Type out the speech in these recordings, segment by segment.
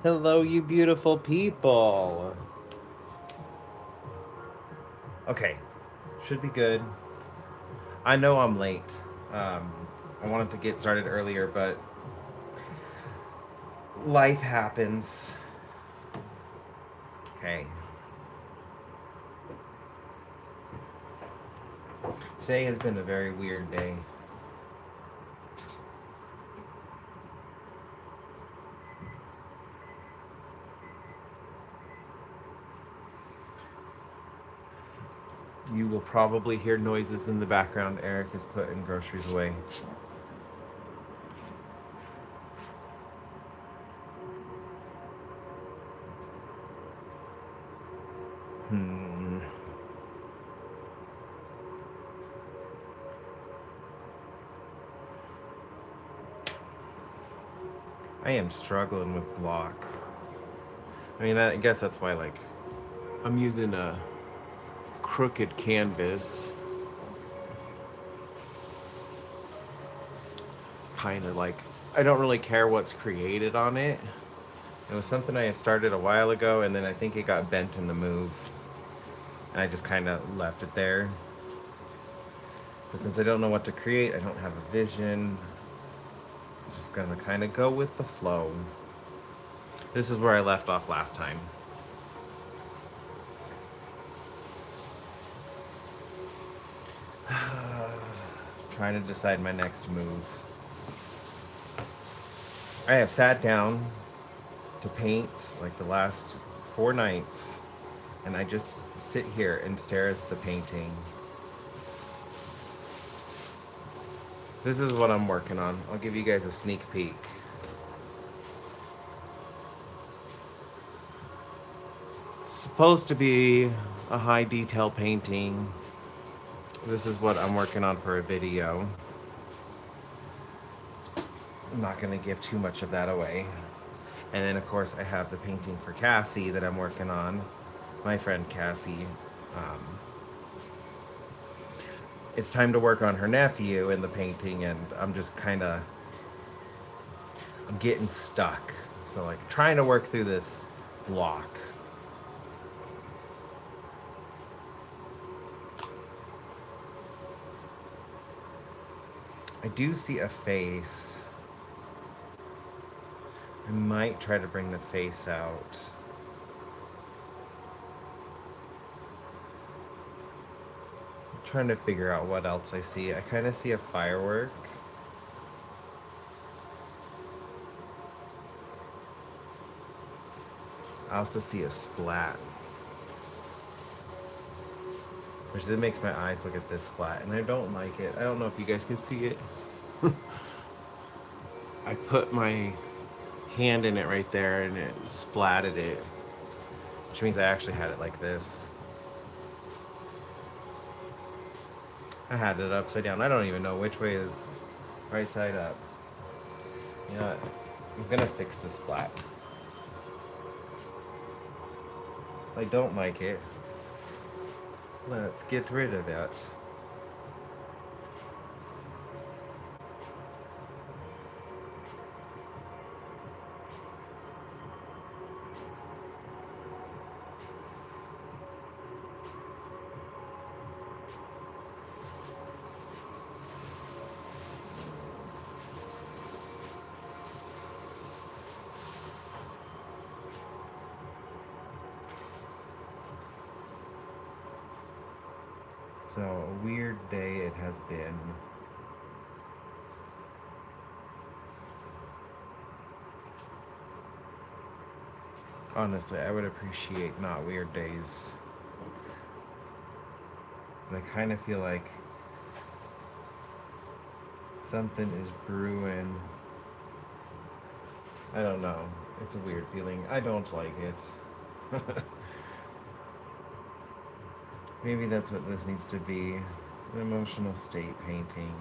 Hello, you beautiful people. Okay, should be good. I know I'm late. Um, I wanted to get started earlier, but life happens. Okay. Today has been a very weird day. You will probably hear noises in the background. Eric is putting groceries away. Hmm. I am struggling with block. I mean, I guess that's why, like, I'm using a crooked canvas. Kind of like, I don't really care what's created on it. It was something I had started a while ago, and then I think it got bent in the move. And I just kind of left it there. But since I don't know what to create, I don't have a vision. I'm just gonna kind of go with the flow. This is where I left off last time. Trying to decide my next move. I have sat down to paint like the last 4 nights, and I just sit here and stare at the painting. This is what I'm working on. I'll give you guys a sneak peek. It's supposed to be a high detail painting. This is what I'm working on for a video. I'm not going to give too much of that away. And then, of course, I have the painting for Cassie that I'm working on. My friend Cassie. Um, it's time to work on her nephew in the painting, and I'm just kind of, I'm getting stuck. So, like, trying to work through this block. I do see a face. I might try to bring the face out. I'm trying to figure out what else I see. I kind of see a firework. I also see a splat. Which then makes my eyes look at this splat, and I don't like it. I don't know if you guys can see it. I put my hand in it right there, and it splatted it. Which means I actually had it like this. I had it upside down. I don't even know which way is right side up. You know what? I'm gonna fix the splat. I don't like it. Let's get rid of it. So, a weird day it has been. Honestly, I would appreciate not weird days. But I kind of feel like something is brewing. I don't know. It's a weird feeling. I don't like it. Maybe that's what this needs to be. An emotional state painting.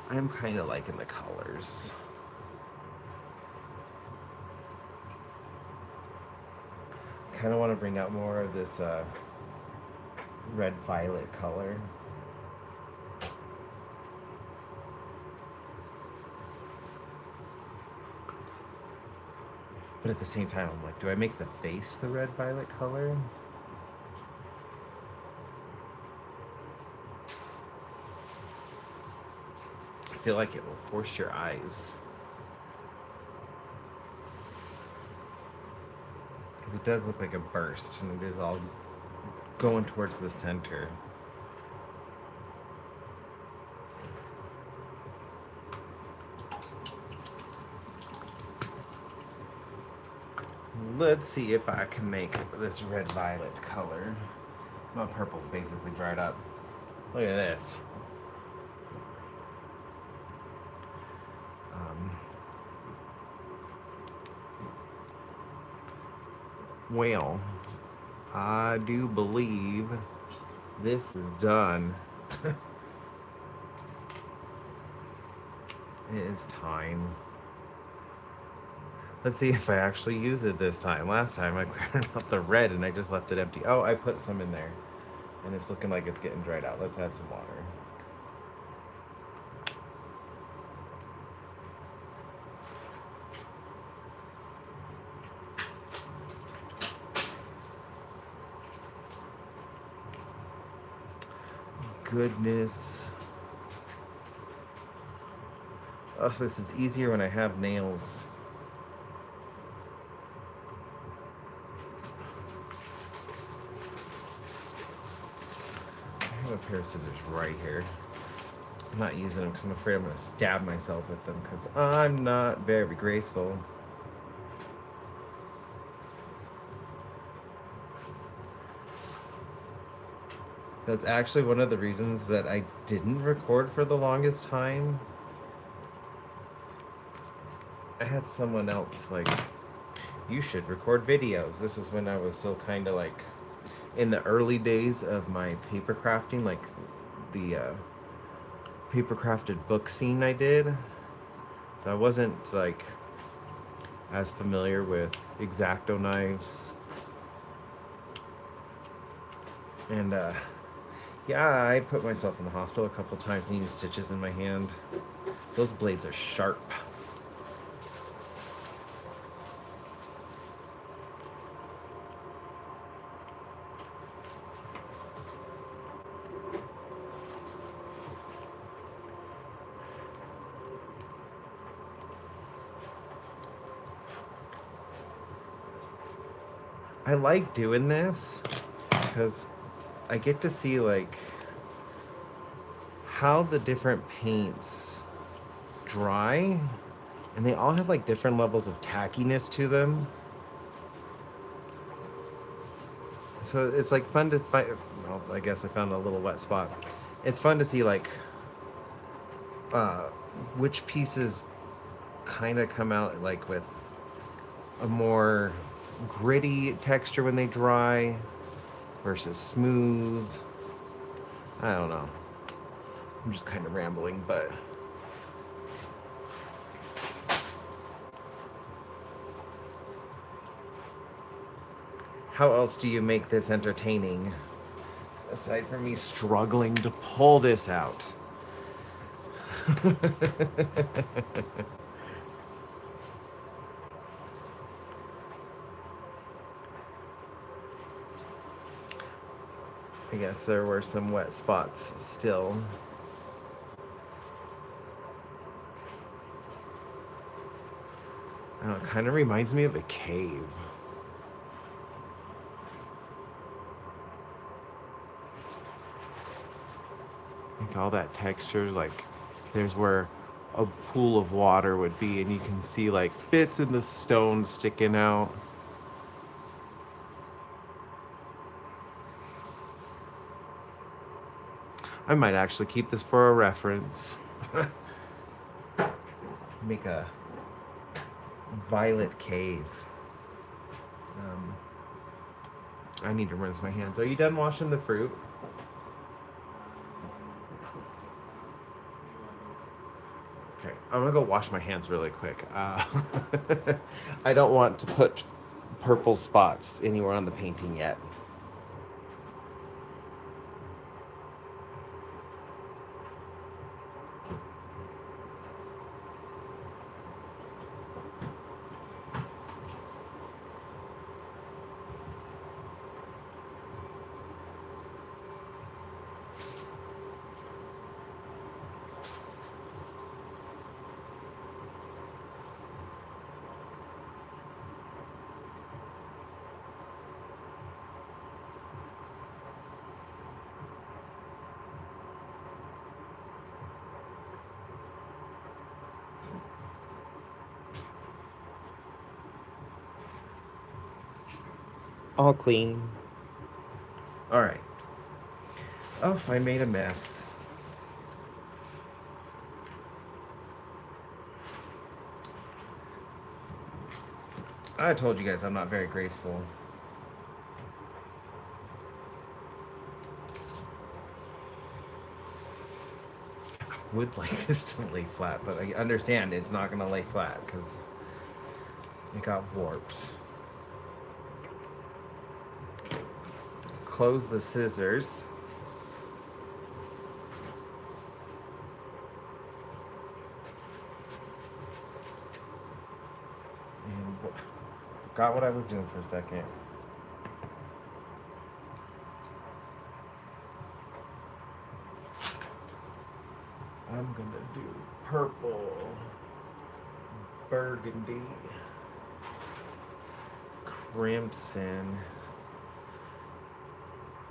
I'm kind of liking the colors. Kind of want to bring out more of this red violet color. But at the same time, I'm like, do I make the face the red violet color? I feel like it will force your eyes. Because it does look like a burst, and it is all going towards the center. Let's see if I can make this red violet color. My purple's basically dried up. Look at this. Well, I do believe this is done. It is time. Let's see if I actually use it this time. Last time I cleared out the red and I just left it empty. Oh, I put some in there. And it's looking like it's getting dried out. Let's add some water. Goodness. Oh, this is easier when I have nails. I have a pair of scissors right here. I'm not using them because I'm afraid I'm going to stab myself with them because I'm not very graceful. That's actually one of the reasons that I didn't record for the longest time. I had someone else like, you should record videos. This is when I was still kind of like in the early days of my paper crafting, like the paper crafted book scene I did. So I wasn't like as familiar with X-Acto knives. And yeah, I put myself in the hospital a couple times needing stitches in my hand. Those blades are sharp. I like doing this because I get to see like how the different paints dry, and they all have like different levels of tackiness to them. So it's like fun to find. Well, I guess I found a little wet spot. It's fun to see like which pieces kind of come out like with a more gritty texture when they dry versus smooth. I don't know. I'm just kind of rambling, but how else do you make this entertaining aside from me struggling to pull this out? I guess there were some wet spots still. I don't know, it kind of reminds me of a cave. Like all that texture, like there's where a pool of water would be, and you can see like bits in the stone sticking out. I might actually keep this for a reference. Make a violet cave. I need to rinse my hands. Are you done washing the fruit? Okay, I'm gonna go wash my hands really quick. I don't want to put purple spots anywhere on the painting yet. all clean. All right. Oh, I made a mess. I told you guys I'm not very graceful. I would like this to lay flat, but I understand it's not going to lay flat because it got warped. Okay. Let's close the scissors. And forgot what I was doing for a second. I'm gonna do purple, burgundy, crimson.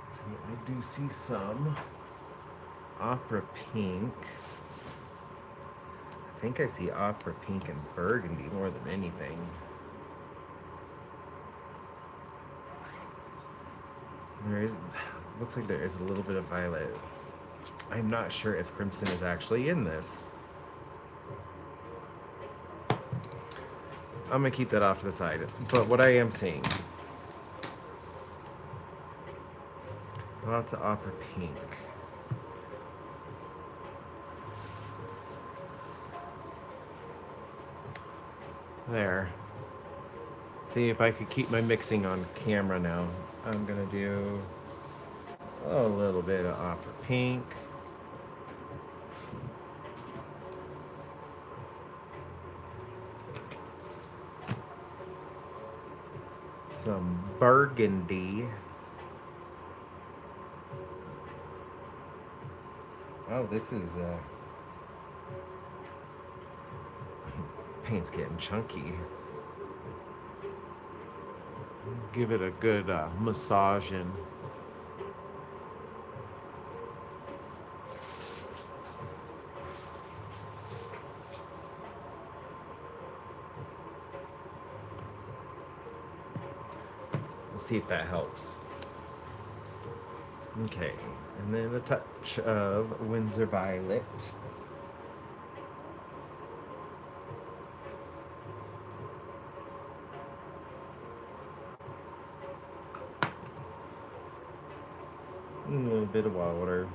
See, I do see some opera pink. I think I see opera pink and burgundy more than anything. There is, looks like there is a little bit of violet. I'm not sure if crimson is actually in this. I'm gonna keep that off to the side. But what I am seeing, lots of opera pink. There. See if I could keep my mixing on camera now. I'm gonna do a little bit of opera pink. Some burgundy. Oh, this is paint's getting chunky. Give it a good massage in. Let's see if that helps. Okay, and then a touch of Windsor Violet. A little bit of water.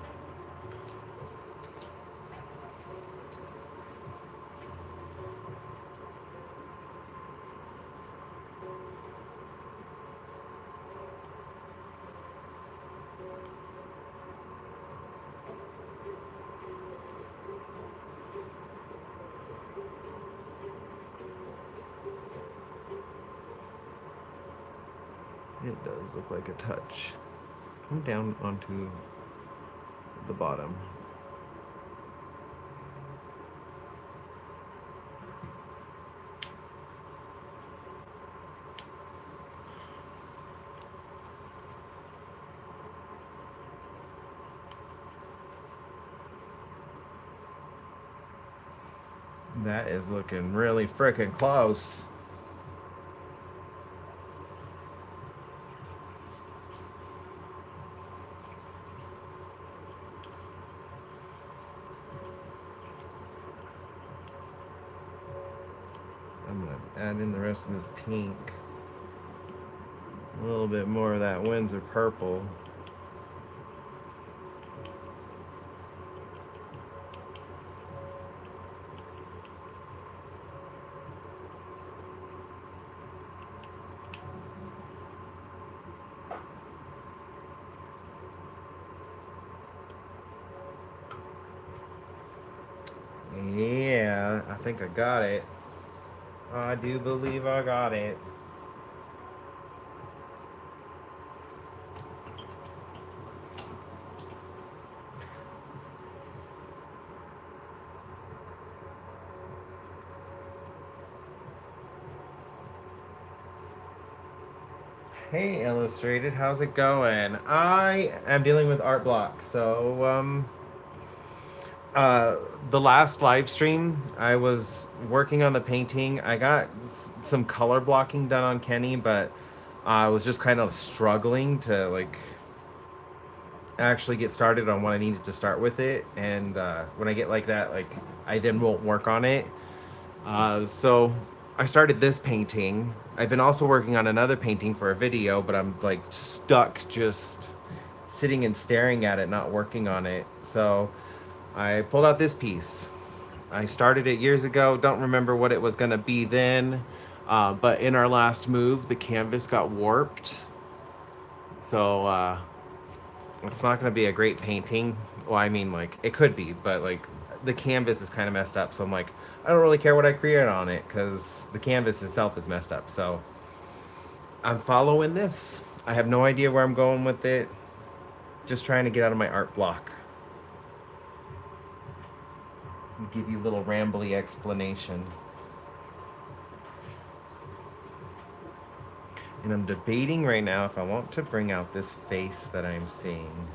It does look like a touch. Come down onto the bottom. That is looking really frickin' close. I'm gonna add in the rest of this pink. A little bit more of that Windsor purple. Yeah, I think I got it. I do believe I got it. Hey Illustrated, how's it going? I am dealing with artblock, so the last live stream, I was working on the painting. I got some color blocking done on Kenny, but I was just kind of struggling to like actually get started on what I needed to start with it. And when I get like that, like I then won't work on it. So I started this painting. I've been also working on another painting for a video, but I'm like stuck just sitting and staring at it, not working on it. So I pulled out this piece. I started it years ago. Don't remember what it was going to be then. But in our last move, the canvas got warped. So it's not going to be a great painting. Well, I mean, like, it could be, but like, the canvas is kind of messed up. So I'm like, I don't really care what I create on it because the canvas itself is messed up. So I'm following this. I have no idea where I'm going with it. Just trying to get out of my art block. Give you a little rambly explanation. And I'm debating right now if I want to bring out this face that I'm seeing.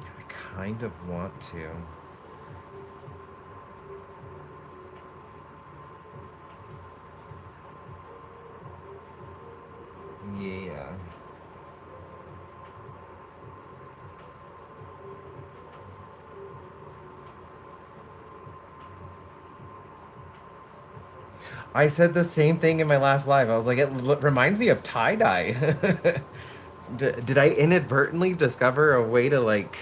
I kind of want to. Yeah. I said the same thing in my last live. I was like, it reminds me of tie-dye. Did I inadvertently discover a way to like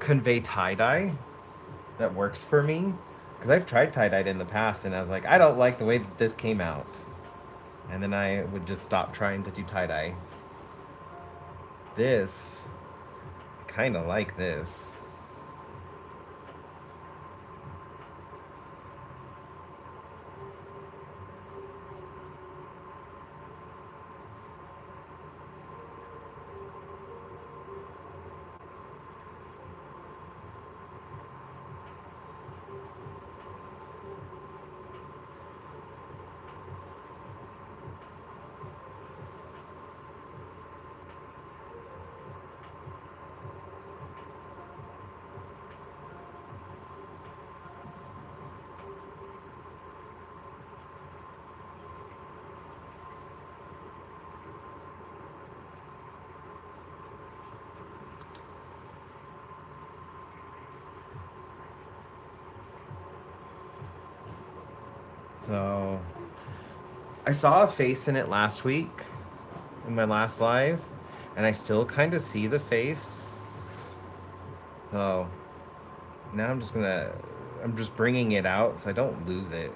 convey tie-dye that works for me? Because I've tried tie-dyed in the past and I was like, I don't like the way that this came out. And then I would just stop trying to do tie-dye. This, kind of like this. So I saw a face in it last week in my last live, and I still kind of see the face. So now I'm just bringing it out so I don't lose it.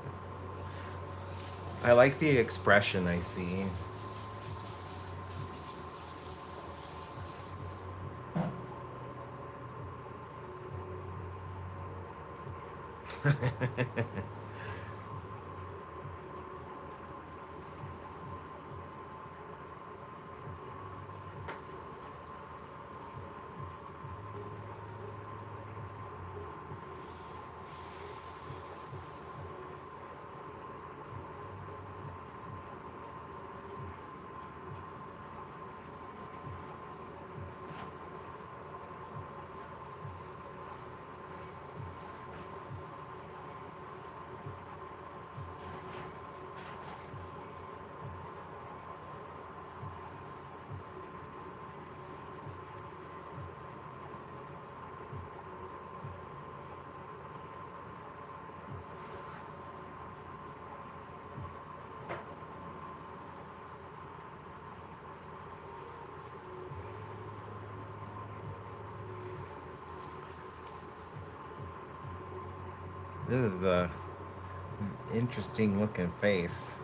I like the expression I see. This is a interesting looking face.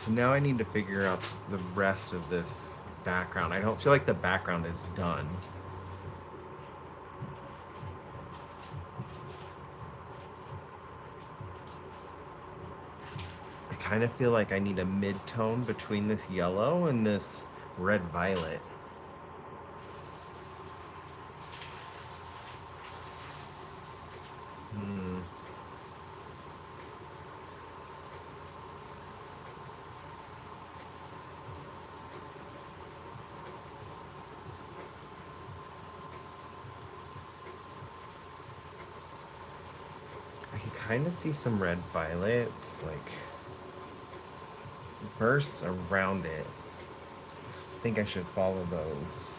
So now I need to figure out the rest of this background. I don't feel like the background is done. I kind of feel like I need a mid-tone between this yellow and this red-violet. I can kind of see some red-violets, like bursts around it. I think I should follow those.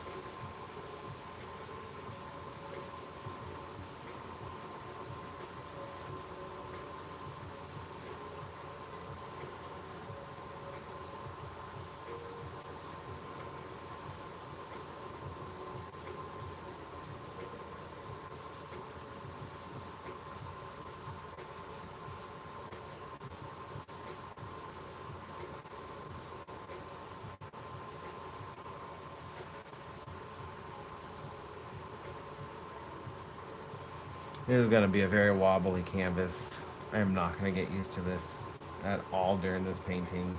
This is going to be a very wobbly canvas. I am not going to get used to this at all during this painting.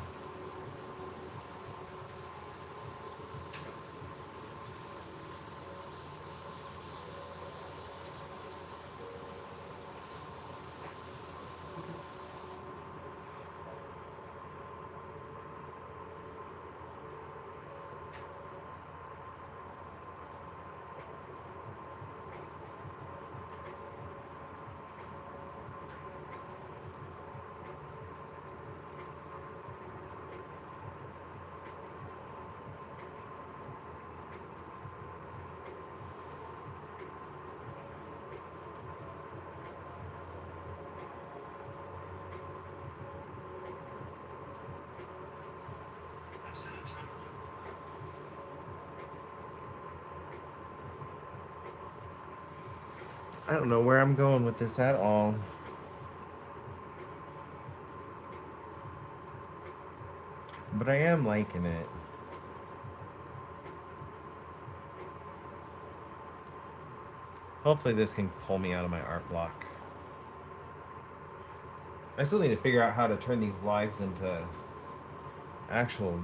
I don't know where I'm going with this at all. But I am liking it. Hopefully this can pull me out of my art block. I still need to figure out how to turn these lives into actual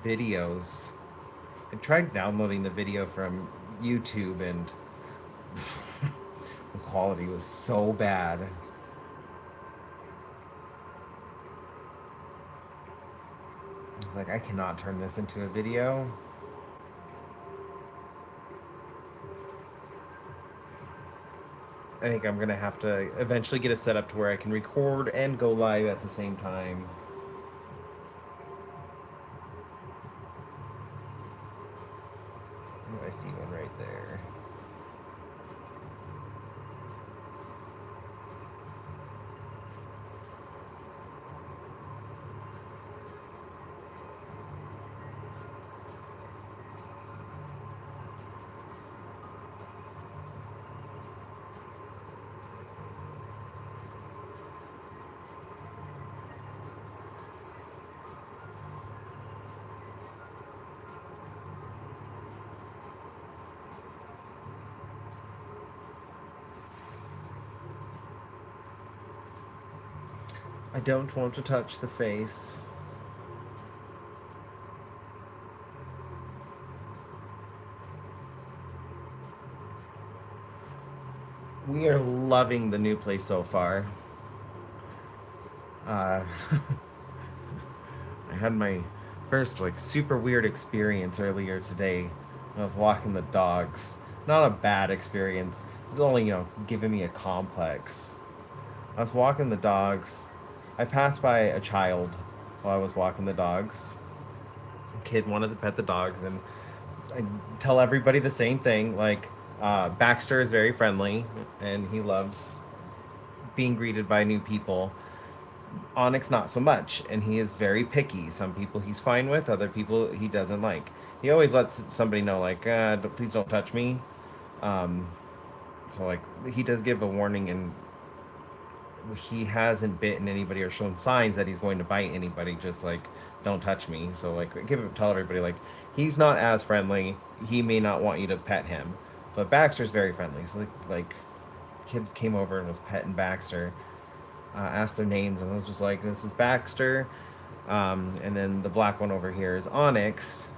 videos. I tried downloading the video from YouTube and the quality was so bad. I was like, I cannot turn this into a video. I think I'm gonna have to eventually get a setup to where I can record and go live at the same time. Oh, I see one right there. I don't want to touch the face. We are loving the new place so far. I had my first like super weird experience earlier today. I was walking the dogs. Not a bad experience. It was only, giving me a complex. I was walking the dogs. I passed by a child while I was walking the dogs. A kid wanted to pet the dogs, and I tell everybody the same thing. Like, Baxter is very friendly, and he loves being greeted by new people. Onyx not so much, and he is very picky. Some people he's fine with, other people he doesn't like. He always lets somebody know, like, please don't touch me. So, like, he does give a warning, and he hasn't bitten anybody or shown signs that he's going to bite anybody. Just like, don't touch me. So like, tell everybody like, he's not as friendly. He may not want you to pet him, but Baxter's very friendly. So like kid came over and was petting Baxter, asked their names, and I was just like, this is Baxter, and then the black one over here is Onyx.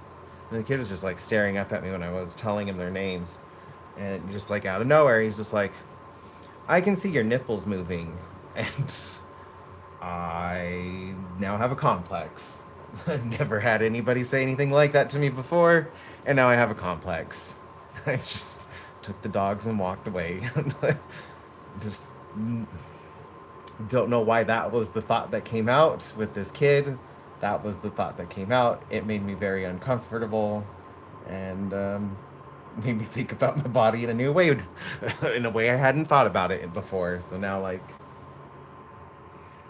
And the kid was just like staring up at me when I was telling him their names, and just like out of nowhere, he's just like, I can see your nipples moving, and I now have a complex. I've never had anybody say anything like that to me before, and now I have a complex. I just took the dogs and walked away. Just don't know why that was the thought that came out with this kid. That was the thought that came out. It made me very uncomfortable, and made me think about my body in a new way, in a way I hadn't thought about it before. So now, like,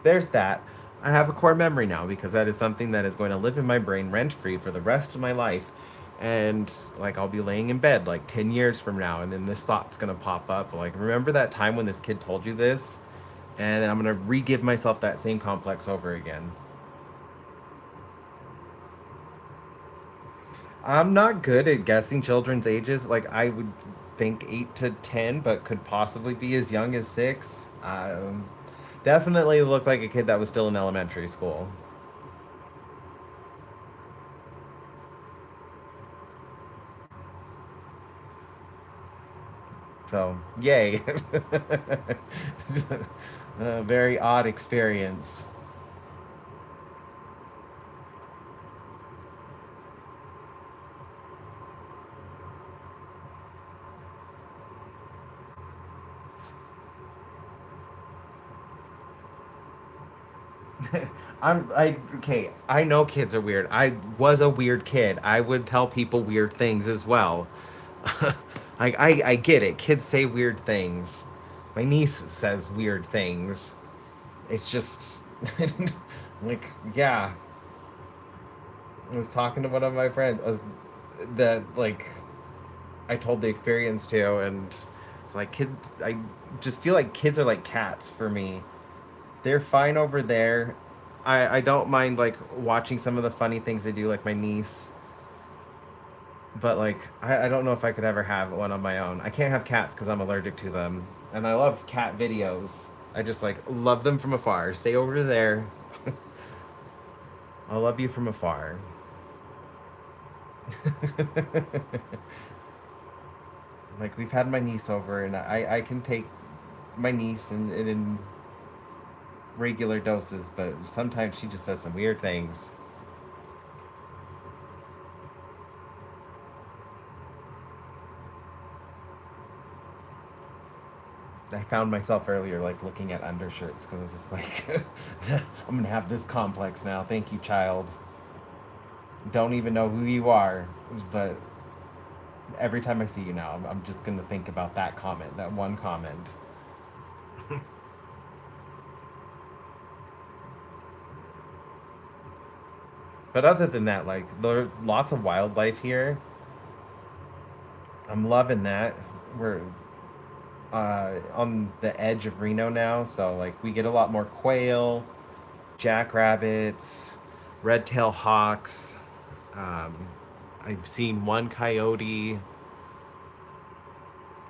there's that. I have a core memory now because that is something that is going to live in my brain rent free for the rest of my life. And like, I'll be laying in bed like 10 years from now, and then this thought's going to pop up like, remember that time when this kid told you this? And I'm going to re-give myself that same complex over again. I'm not good at guessing children's ages. Like, I would think 8 to 10, but could possibly be as young as 6. Definitely looked like a kid that was still in elementary school. So, yay. A very odd experience. Okay, I know kids are weird. I was a weird kid. I would tell people weird things as well. I get it. Kids say weird things. My niece says weird things. It's just like, yeah. I was talking to one of my friends. That like I told the experience to, and like kids, I just feel like kids are like cats for me. They're fine over there. I don't mind like watching some of the funny things they do, like my niece. But like I don't know if I could ever have one on my own. I can't have cats because I'm allergic to them, and I love cat videos. I just like love them from afar. Stay over there. I'll love you from afar. Like we've had my niece over, and I can take my niece in regular doses, but sometimes she just says some weird things. I found myself earlier like looking at undershirts because I was just like, I'm gonna have this complex now. Thank you, child. Don't even know who you are, but every time I see you now, I'm just gonna think about that comment, that one comment. But other than that, like there's lots of wildlife here. I'm loving that. We're on the edge of Reno now, so like we get a lot more quail, jackrabbits, red-tailed hawks. Um, I've seen one coyote,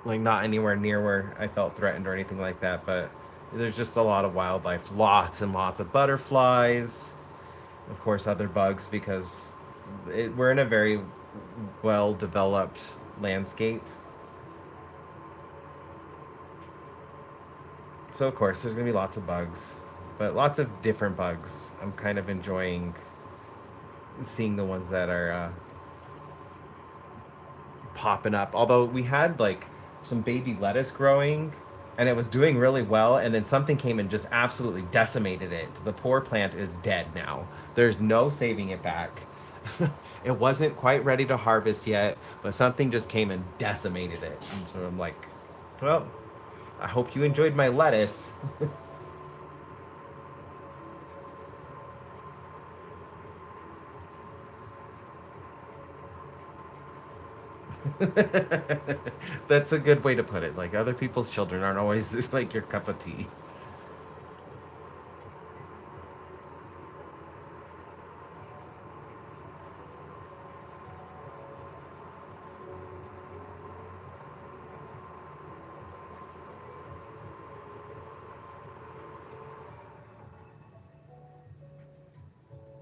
like not anywhere near where I felt threatened or anything like that, but there's just a lot of wildlife, lots and lots of butterflies, of course, other bugs because we're in a very well developed landscape. So of course, there's gonna be lots of bugs, but lots of different bugs. I'm kind of enjoying seeing the ones that are popping up. Although we had like some baby lettuce growing, and it was doing really well, and then something came and just absolutely decimated it. The poor plant is dead now. There's no saving it back. It wasn't quite ready to harvest yet, but something just came and decimated it. And so I'm like, well, I hope you enjoyed my lettuce. That's a good way to put it. Like other people's children aren't always like your cup of tea.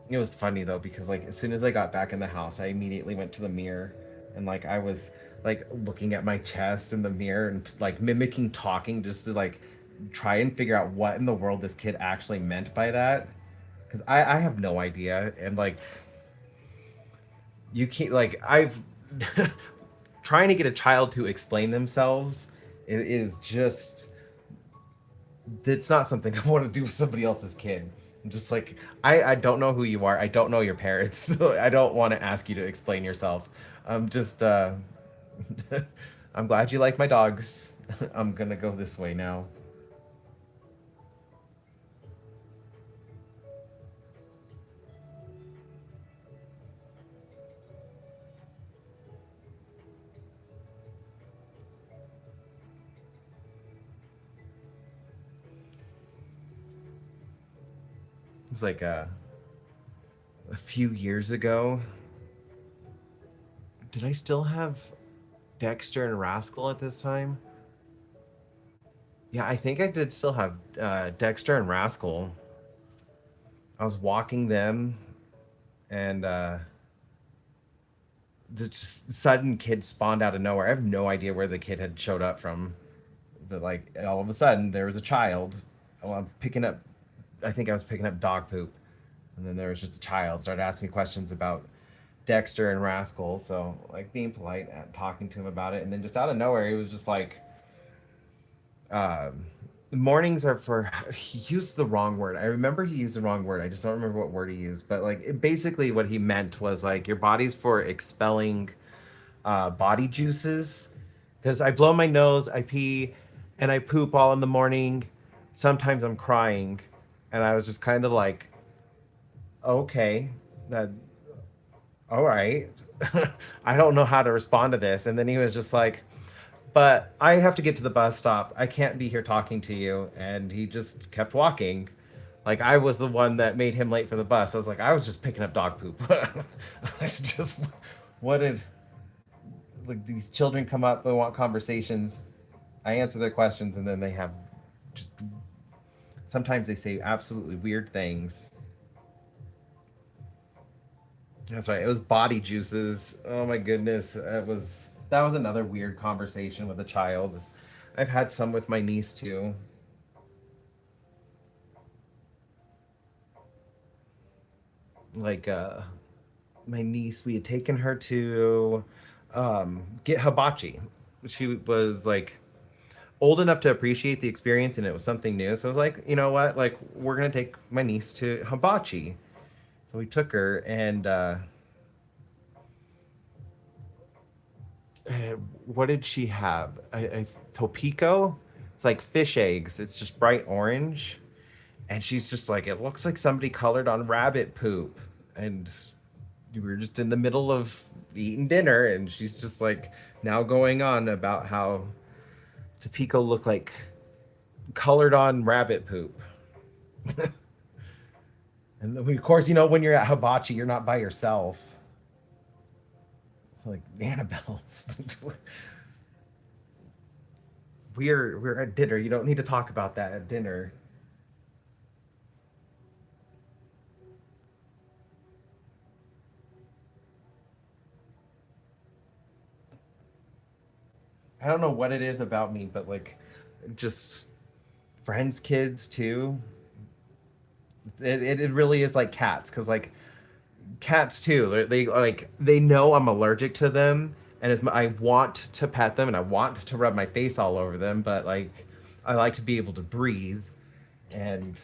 It was funny though because like as soon as I got back in the house, I immediately went to the mirror and like I was like looking at my chest in the mirror and like mimicking talking just to like try and figure out what in the world this kid actually meant by that because I have no idea and like you can't like I've trying to get a child to explain themselves is just it's not something I want to do with somebody else's kid. I'm just like, I don't know who you are. I don't know your parents. So I don't want to ask you to explain yourself. I'm just, I'm glad you like my dogs. I'm going to go this way now. It's like a few years ago. Did I still have Dexter and Rascal at this time? Yeah, I think I did still have Dexter and Rascal. I was walking them and the just sudden kid spawned out of nowhere. I have no idea where the kid had showed up from, but like all of a sudden there was a child. Well, I was picking up, I think I was picking up dog poop, and then there was just a child started asking me questions about Dexter and Rascal. So like being polite and talking to him about it, and then just out of nowhere he was just like, um, mornings are for. He used the wrong word. I remember he used the wrong word. I just don't remember what word he used. But like basically what he meant was like your body's for expelling body juices because I blow my nose, I pee, and I poop all in the morning. Sometimes I'm crying, and I was just kind of like, okay, that all right. I don't know how to respond to this. And then he was just like, but I have to get to the bus stop. I can't be here talking to you. And he just kept walking. Like I was the one that made him late for the bus. I was like, I was just picking up dog poop. I just wanted like these children come up, they want conversations. I answer their questions and then they have just sometimes they say absolutely weird things. That's right. It was body juices. Oh my goodness. It was that was another weird conversation with a child. I've had some with my niece too. Like my niece, we had taken her to get hibachi. She was like old enough to appreciate the experience and it was something new. So I was like, you know what? Like we're going to take my niece to hibachi. So we took her and what did she have? Topiko. It's like fish eggs. It's just bright orange, and she's just like, it looks like somebody colored on rabbit poop. And we were just in the middle of eating dinner, and she's just like now going on about how Topiko looked like colored on rabbit poop. And of course, you know, when you're at hibachi, you're not by yourself. Like Annabelle's. We're at dinner. You don't need to talk about that at dinner. I don't know what it is about me, but like, just friends, kids too. It really is like cats, because like cats too. They like they know I'm allergic to them, and I want to pet them and I want to rub my face all over them, but like I like to be able to breathe, and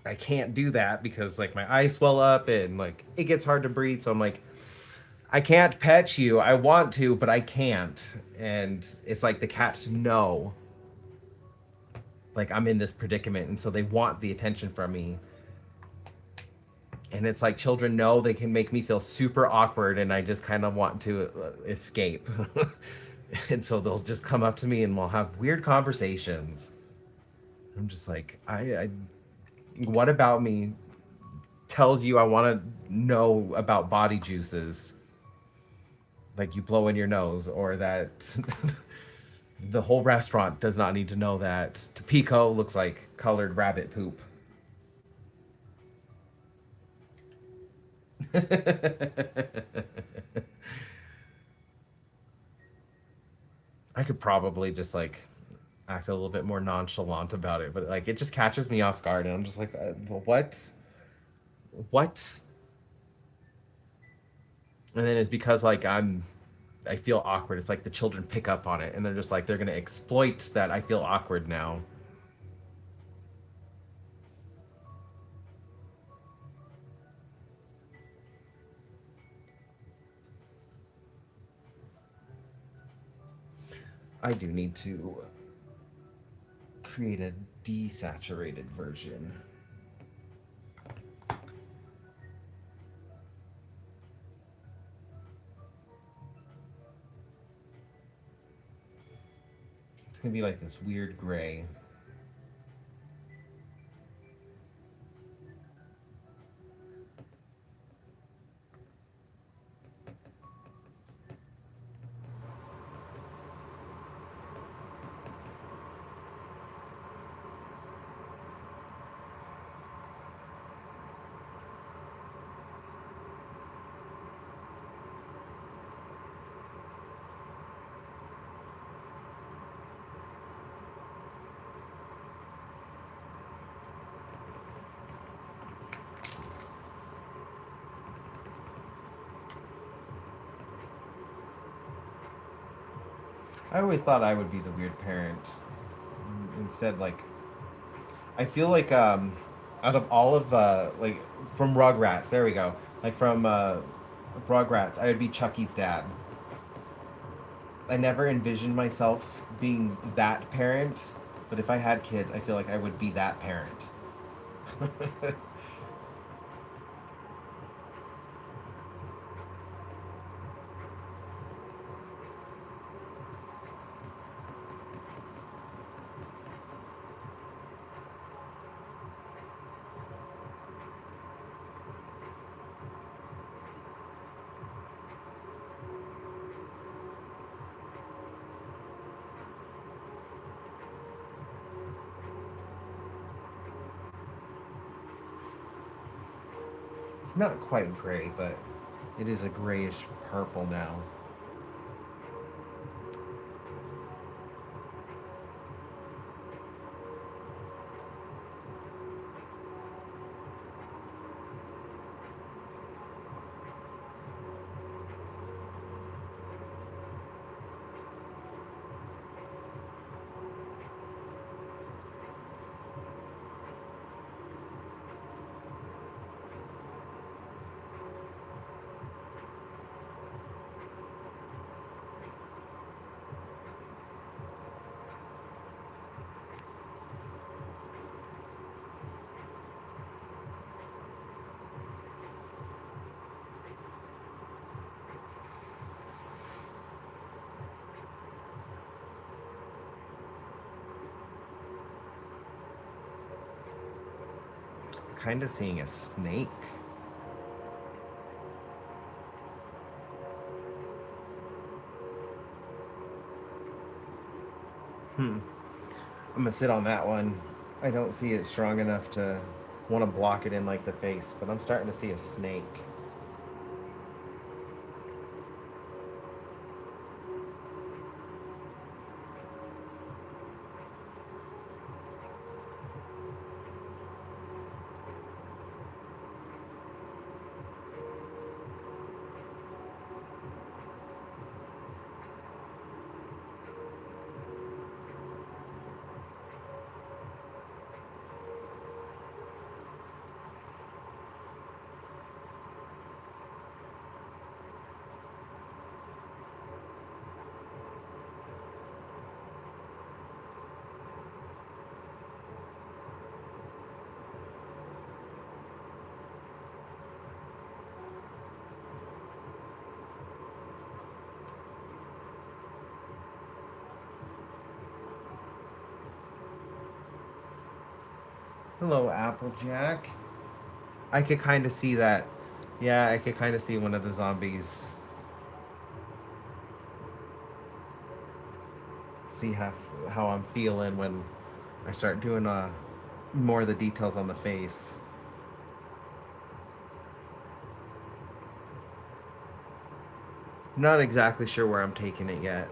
I can't do that because like my eyes swell up and like it gets hard to breathe. So I'm like, I can't pet you. I want to, but I can't. And it's like the cats know like I'm in this predicament, and so they want the attention from me. And it's like children know they can make me feel super awkward, and I just kind of want to escape. And so they'll just come up to me and we'll have weird conversations. I'm just like, what about me tells you I want to know about body juices? Like you blow in your nose, or that the whole restaurant does not need to know that Topiko looks like colored rabbit poop. I could probably just like act a little bit more nonchalant about it, but like it just catches me off guard, and I'm just like, what? What? And then it's because like I feel awkward. It's like the children pick up on it, and they're just like they're gonna exploit that I feel awkward now. I do need to create a desaturated version. It's gonna be like this weird gray. I always thought I would be the weird parent. Instead, like I feel like out of all of like from Rugrats, there we go. Like from Rugrats, I would be Chucky's dad. I never envisioned myself being that parent, but if I had kids, I feel like I would be that parent. Not quite gray, but it is a grayish purple now. Kind of seeing a snake. Hmm. I'm gonna sit on that one. I don't see it strong enough to want to block it in like the face, but I'm starting to see a snake. Hello, Applejack. I could kind of see that. Yeah, I could kind of see one of the zombies. See how I'm feeling when I start doing uh, more of the details on the face. Not exactly sure where I'm taking it yet.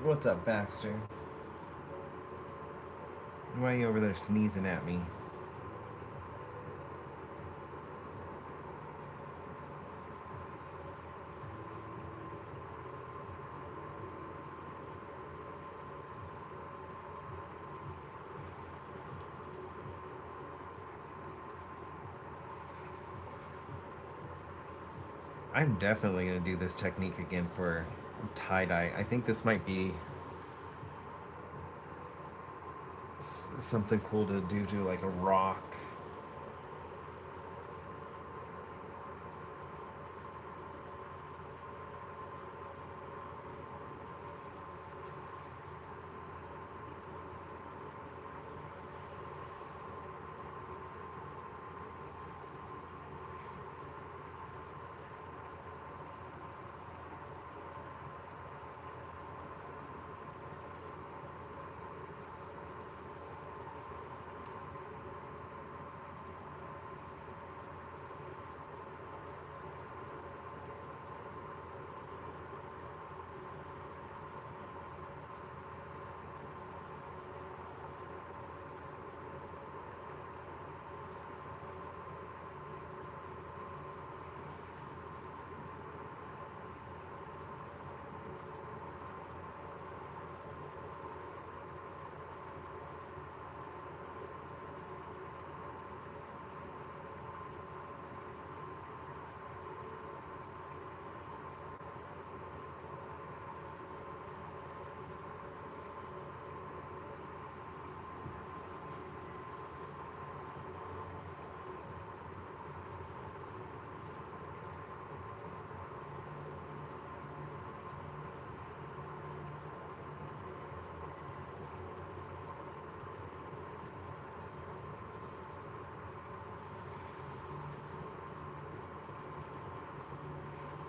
What's up, Baxter? Why are you over there sneezing at me? I'm definitely going to do this technique again for tie-dye. I think this might be something cool to do to like a rock.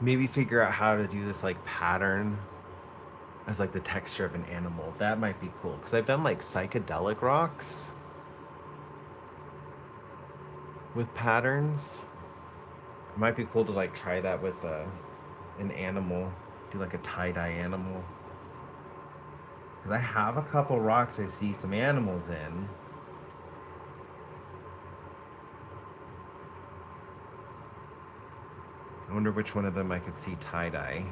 Maybe figure out how to do this like pattern as like the texture of an animal. That might be cool because I've done like psychedelic rocks with patterns. It might be cool to like try that with an animal, do like a tie-dye animal. Because I have a couple rocks I see some animals in. I wonder which one of them I could see tie-dye.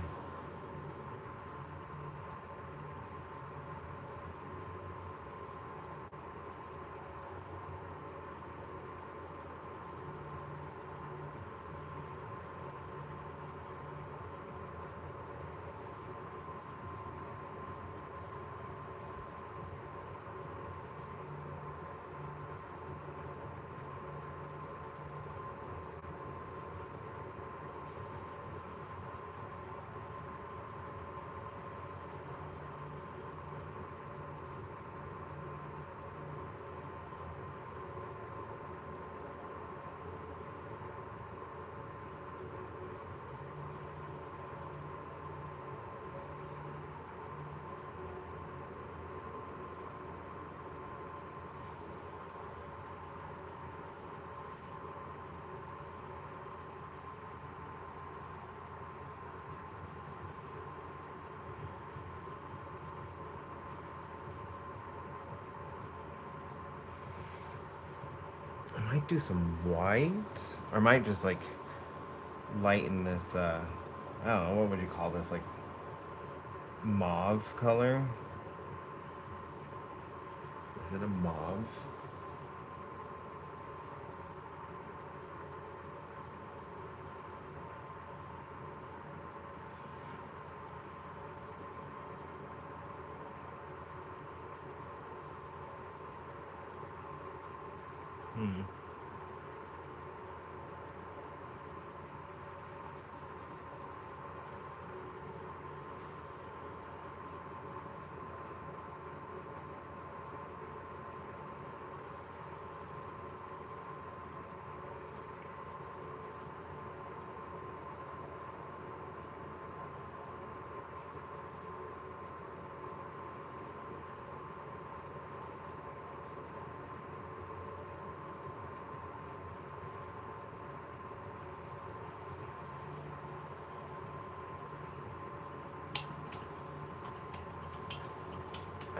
I might do some white, or I might just like lighten this. I don't know, what would you call this? Like mauve color? Is it a mauve? Hmm.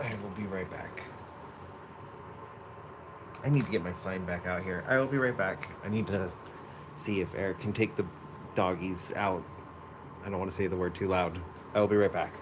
I will be right back. I need to get my sign back out here. I will be right back. I need to see if Eric can take the doggies out. I don't want to say the word too loud. I will be right back.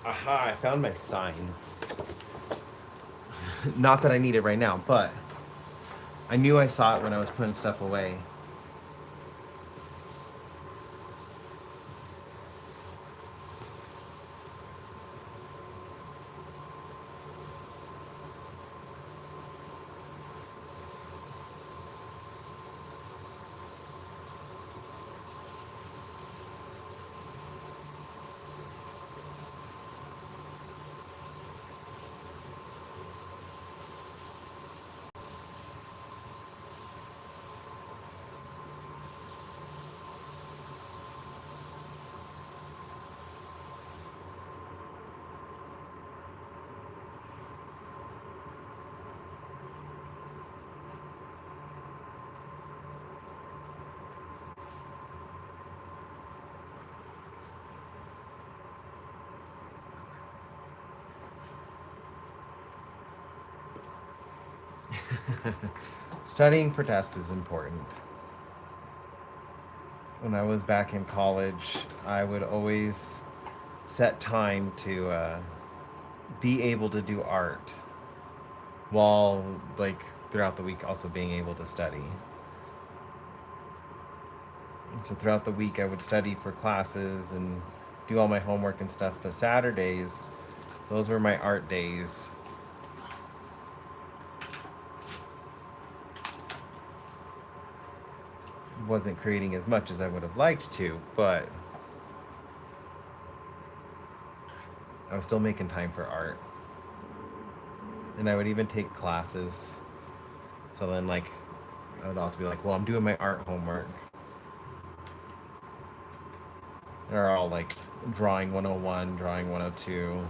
Aha, I found my sign. Not that I need it right now, but I knew I saw it when I was putting stuff away. Studying for tests is important. When I was back in college, I would always set time to be able to do art while, like, throughout the week also being able to study. So throughout the week, I would study for classes and do all my homework and stuff. But Saturdays, those were my art days. Wasn't creating as much as I would have liked to, but I was still making time for art. And I would even take classes. So then, like, I would also be like, well, I'm doing my art homework. They're all like drawing 101, drawing 102.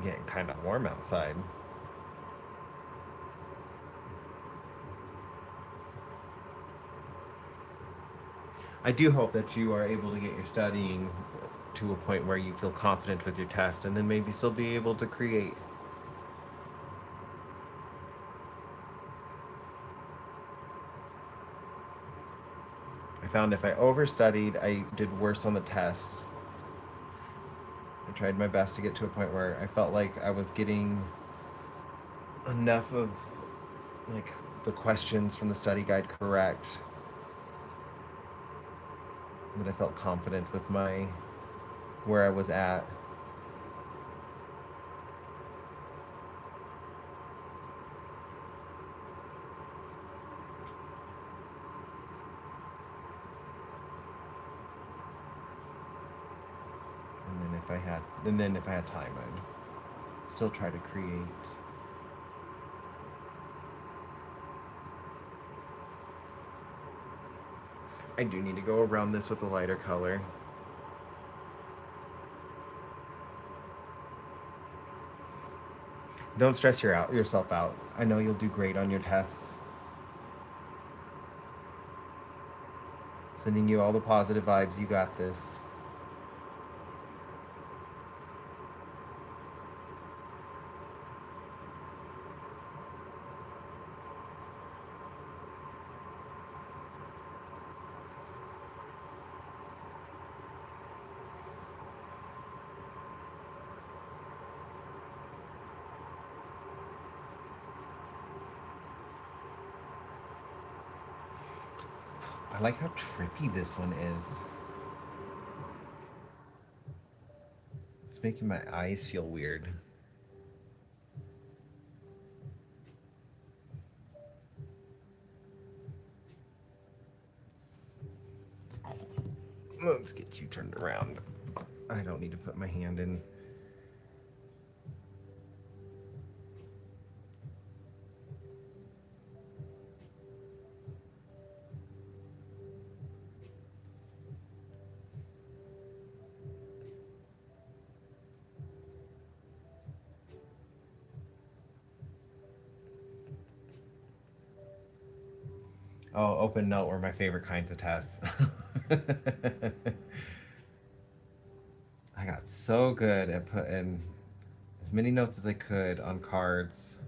Getting kind of warm outside. I do hope that you are able to get your studying to a point where you feel confident with your test and then maybe still be able to create. found if I overstudied, I did worse on the tests. I tried my best to get to a point where I felt like I was getting enough of like the questions from the study guide correct that I felt confident with my where I was at. And then if I had time, I'd still try to create. I do need to go around this with a lighter color. Don't stress yourself out. I know you'll do great on your tests. Sending you all the positive vibes. You got this. I like how trippy this one is. It's making my eyes feel weird. Let's get you turned around. I don't need to put my hand in. Oh, open note were my favorite kinds of tests. I got so good at putting as many notes as I could on cards.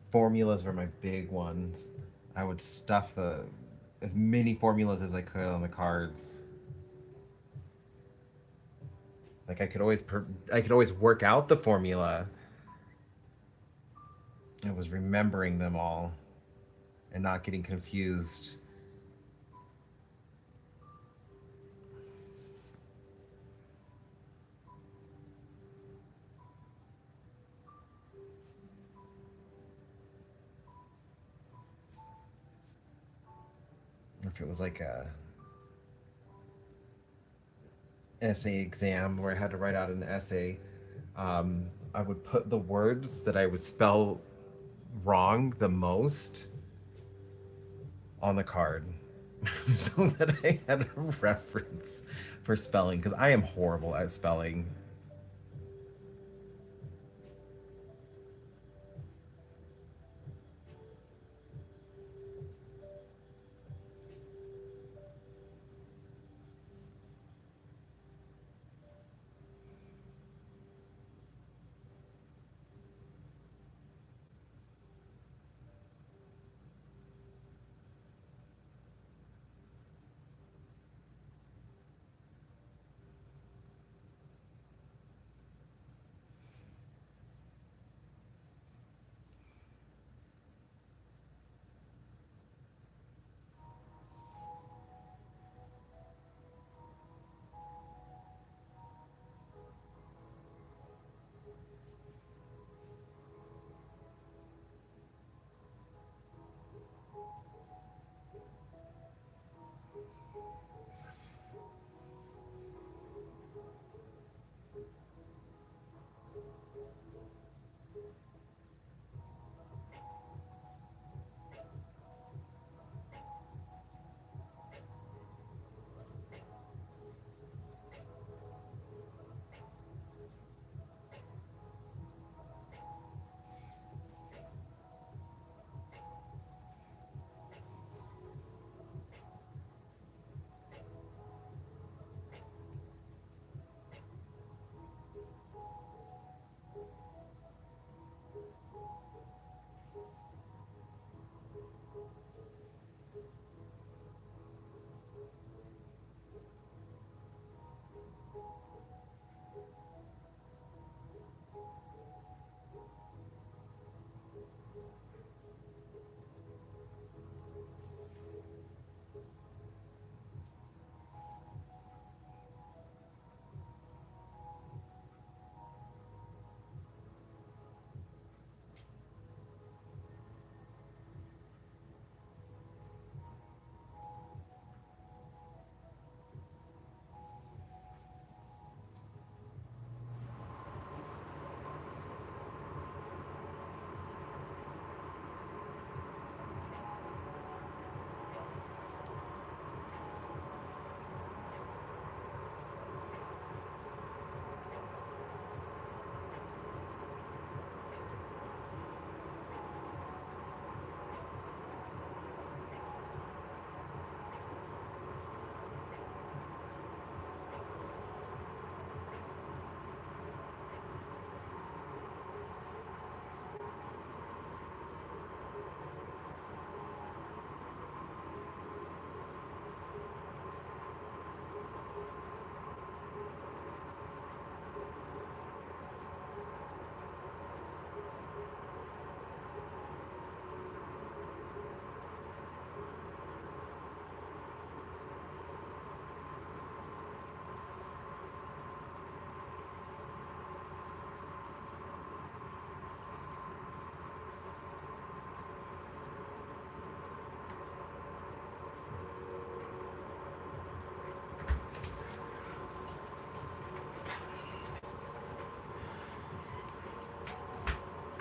Formulas were my big ones. I would stuff as many formulas as I could on the cards. Like I could always work out the formula. I was remembering them all and not getting confused. If it was like a essay exam where I had to write out an essay, I would put the words that I would spell wrong the most on the card so that I had a reference for spelling because I am horrible at spelling.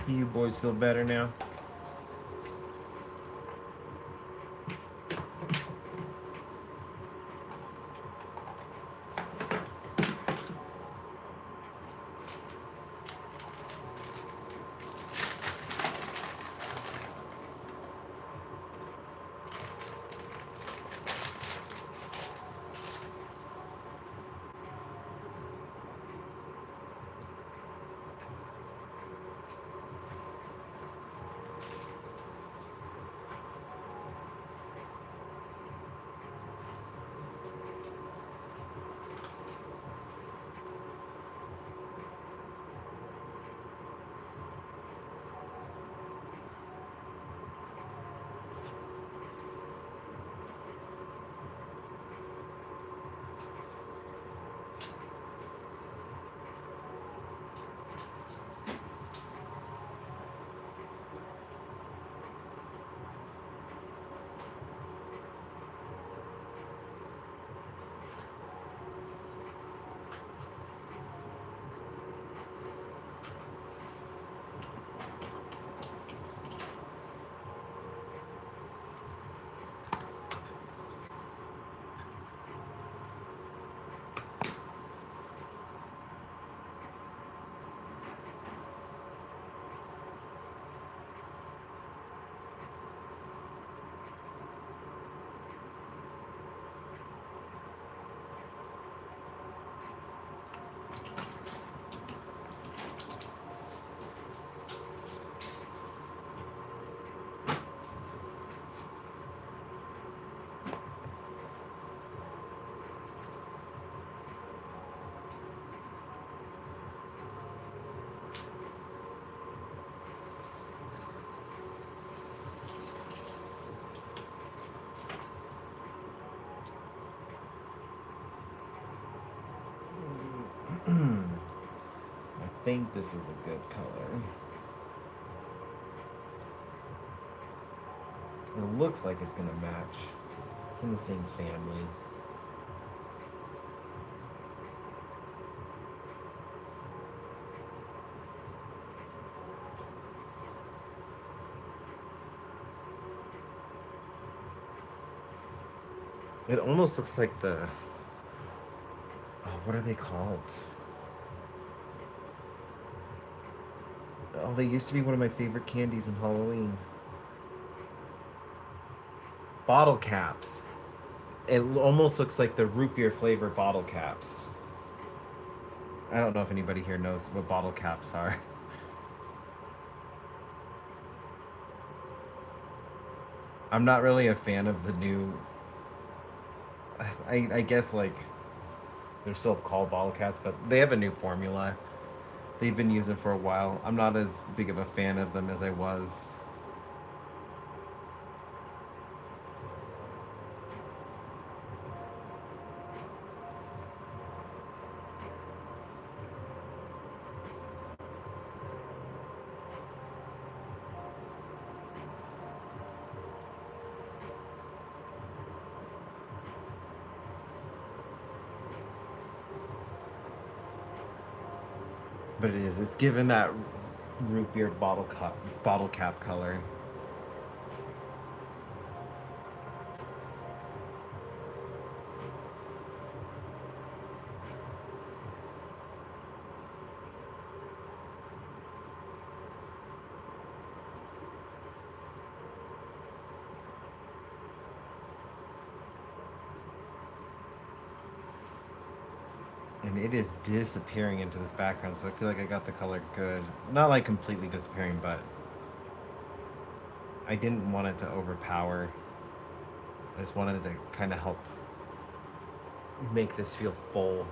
You boys feel better now? I think this is a good color. It looks like it's gonna match. It's in the same family. It almost looks like the... Oh, what are they called? Oh, they used to be one of my favorite candies in Halloween. Bottle caps. It almost looks like the root beer flavor bottle caps. I don't know if anybody here knows what bottle caps are. I'm not really a fan of the new... I guess, like, they're still called bottle caps, but they have a new formula. They've been using for a while. I'm not as big of a fan of them as I was. But it is. It's given that root beer bottle cap color. And it is disappearing into this background, so I feel like I got the color good. Not like completely disappearing, but I didn't want it to overpower. I just wanted to kind of help make this feel full.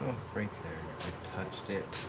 Oh, right there. I touched it.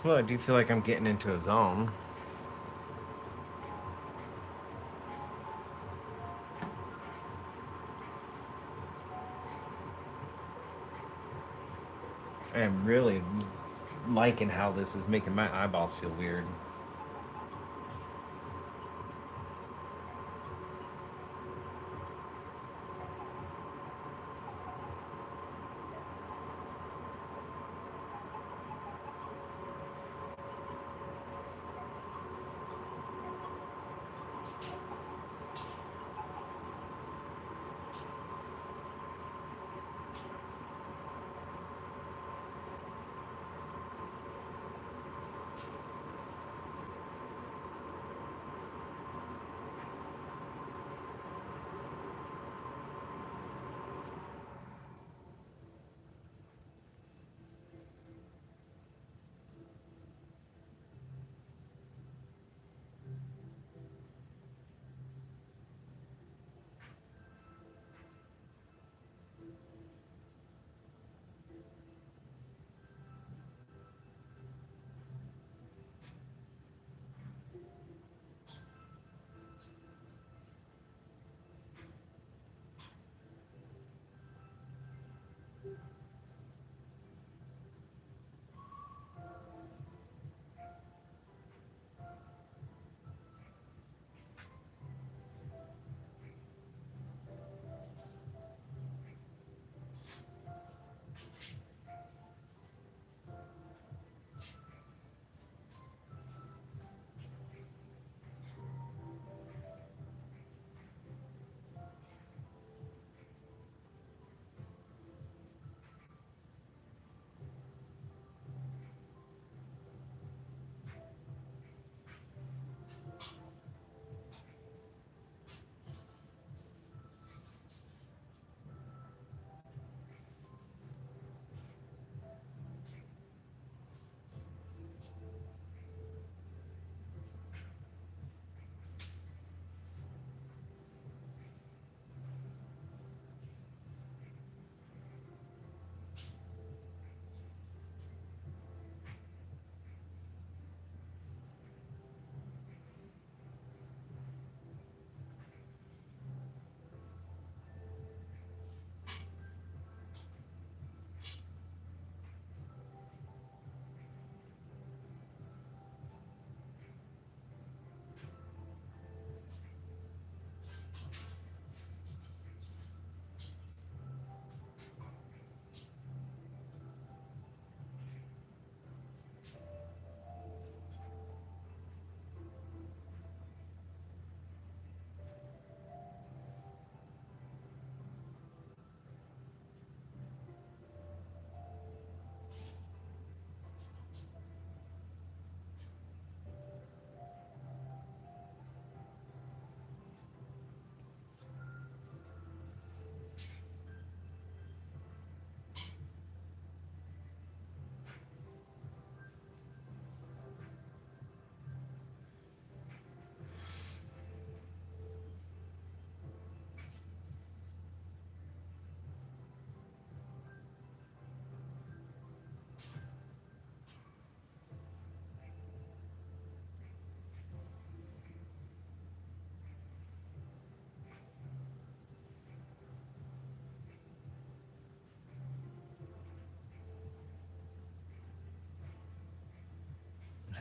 Well, I do feel like I'm getting into a zone. I am really liking how this is making my eyeballs feel weird.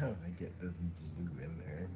How did I get this blue in there?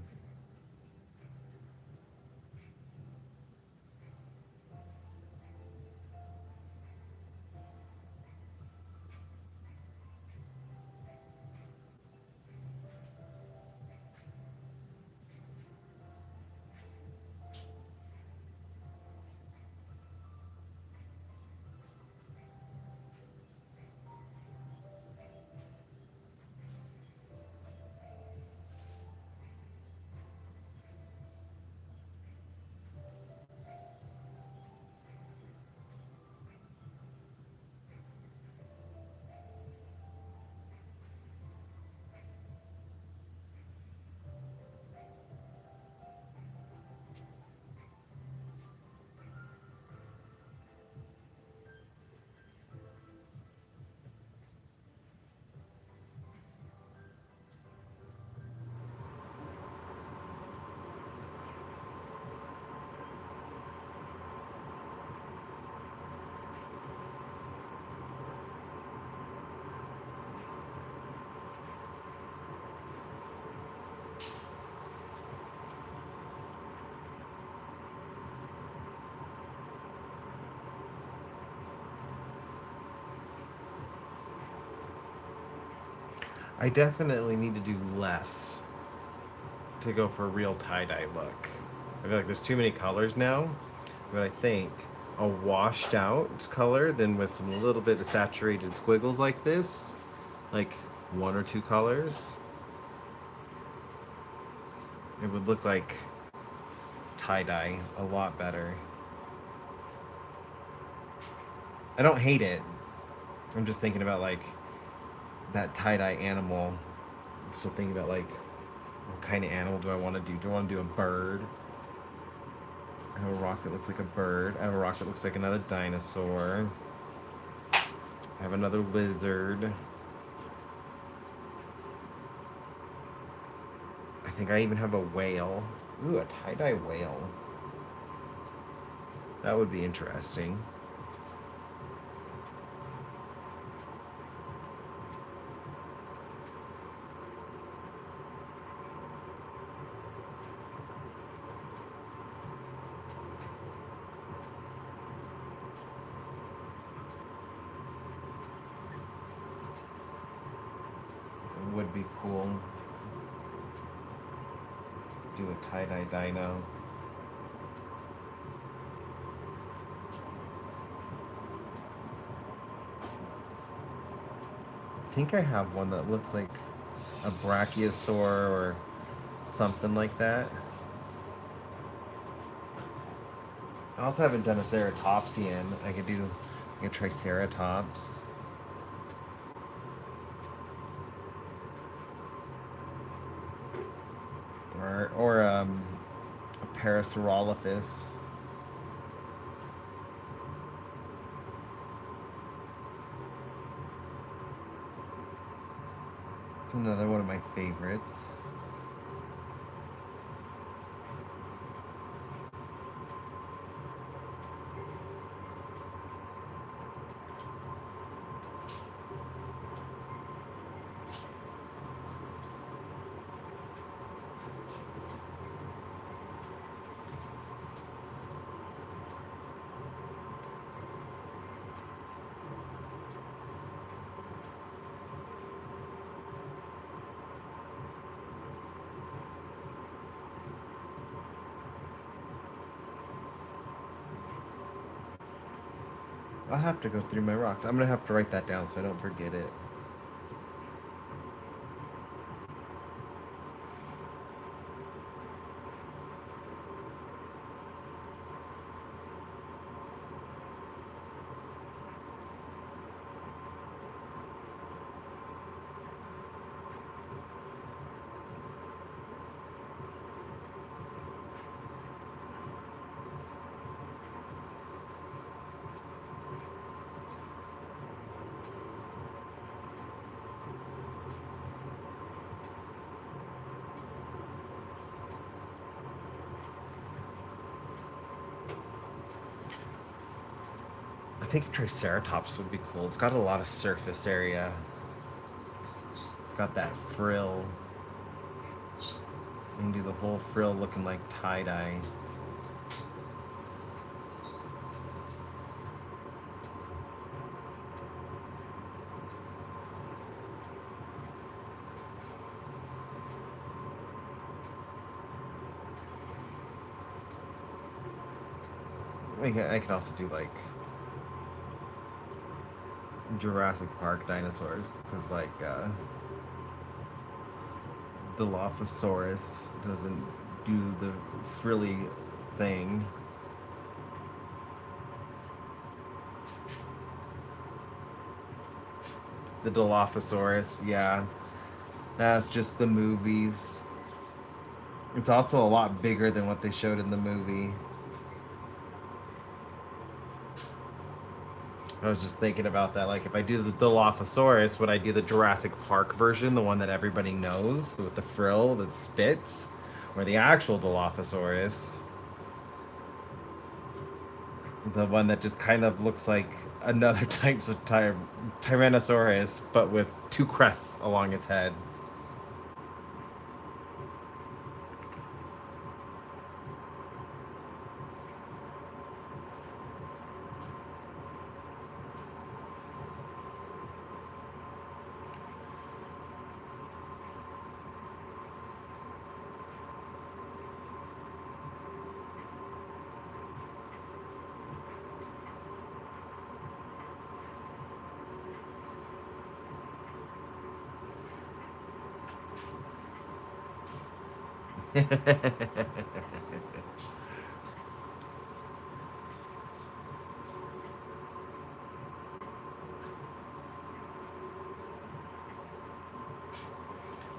I definitely need to do less to go for a real tie-dye look. I feel like there's too many colors now, but I think a washed out color, then with some little bit of saturated squiggles like this, like one or two colors, it would look like tie-dye a lot better. I don't hate it. I'm just thinking about like that tie-dye animal. Still thinking about like what kind of animal do I want to do? Do I want to do a bird? I have a rock that looks like a bird. I have a rock that looks like another dinosaur. I have another lizard. I think I even have a whale. Ooh, a tie-dye whale. That would be interesting. Would be cool. Do a tie-dye dino. I think I have one that looks like a brachiosaur or something like that. I also haven't done a ceratopsian. I could try triceratops. Or a Parasaurolophus. It's another one of my favorites. I'll have to go through my rocks. I'm gonna have to write that down so I don't forget it. I think Triceratops would be cool. It's got a lot of surface area. It's got that frill. And do the whole frill looking like tie-dye. I can also do like Jurassic Park dinosaurs, because like Dilophosaurus doesn't do the frilly thing. The Dilophosaurus, yeah. That's just the movies. It's also a lot bigger than what they showed in the movie. I was just thinking about that. Like, if I do the Dilophosaurus, would I do the Jurassic Park version, the one that everybody knows, with the frill that spits? Or the actual Dilophosaurus? The one that just kind of looks like another types of Tyrannosaurus, but with two crests along its head.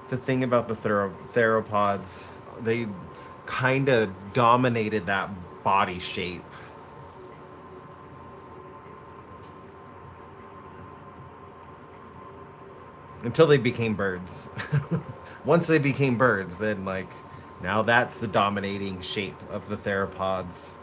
It's a thing about the theropods. They kind of dominated that body shape. Until they became birds. Once they became birds, then, like, now that's the dominating shape of the theropods.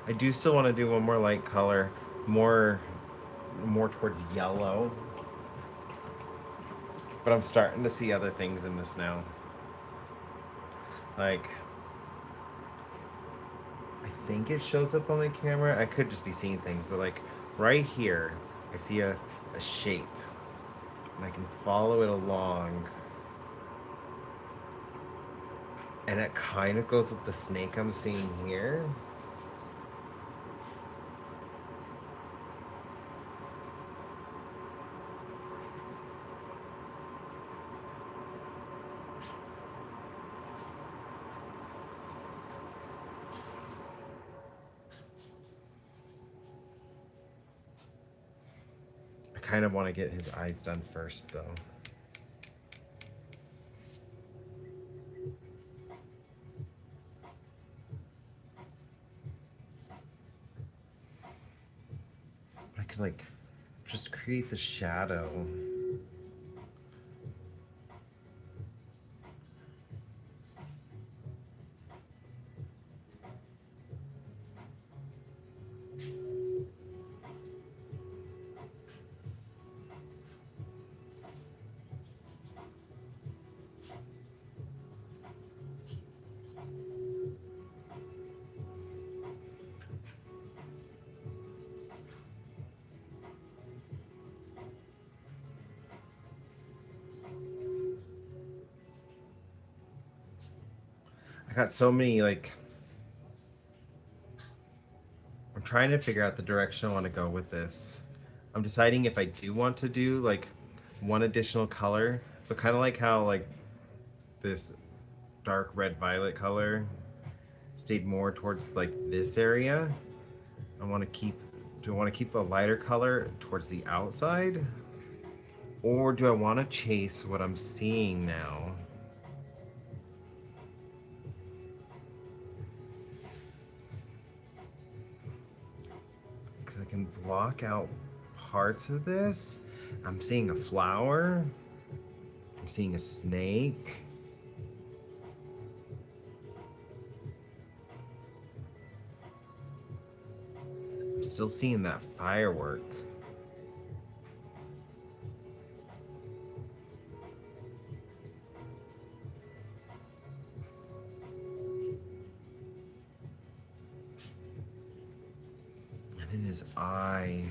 I do still want to do one more light color, more towards yellow. But I'm starting to see other things in this now. Like, I think it shows up on the camera. I could just be seeing things, but like right here, I see a shape. And I can follow it along. And it kind of goes with the snake I'm seeing here. I kind of want to get his eyes done first, though. I could, like, just create the shadow. I got so many, like, I'm trying to figure out the direction I want to go with this. I'm deciding if I do want to do, like, one additional color So kind of like how like this dark red violet color stayed more towards like this area. I want to keep, do I want to keep a lighter color towards the outside? Or do I want to chase what I'm seeing now? Because I can block out parts of this. I'm seeing a flower. I'm seeing a snake. I'm still seeing that firework. And then his eye.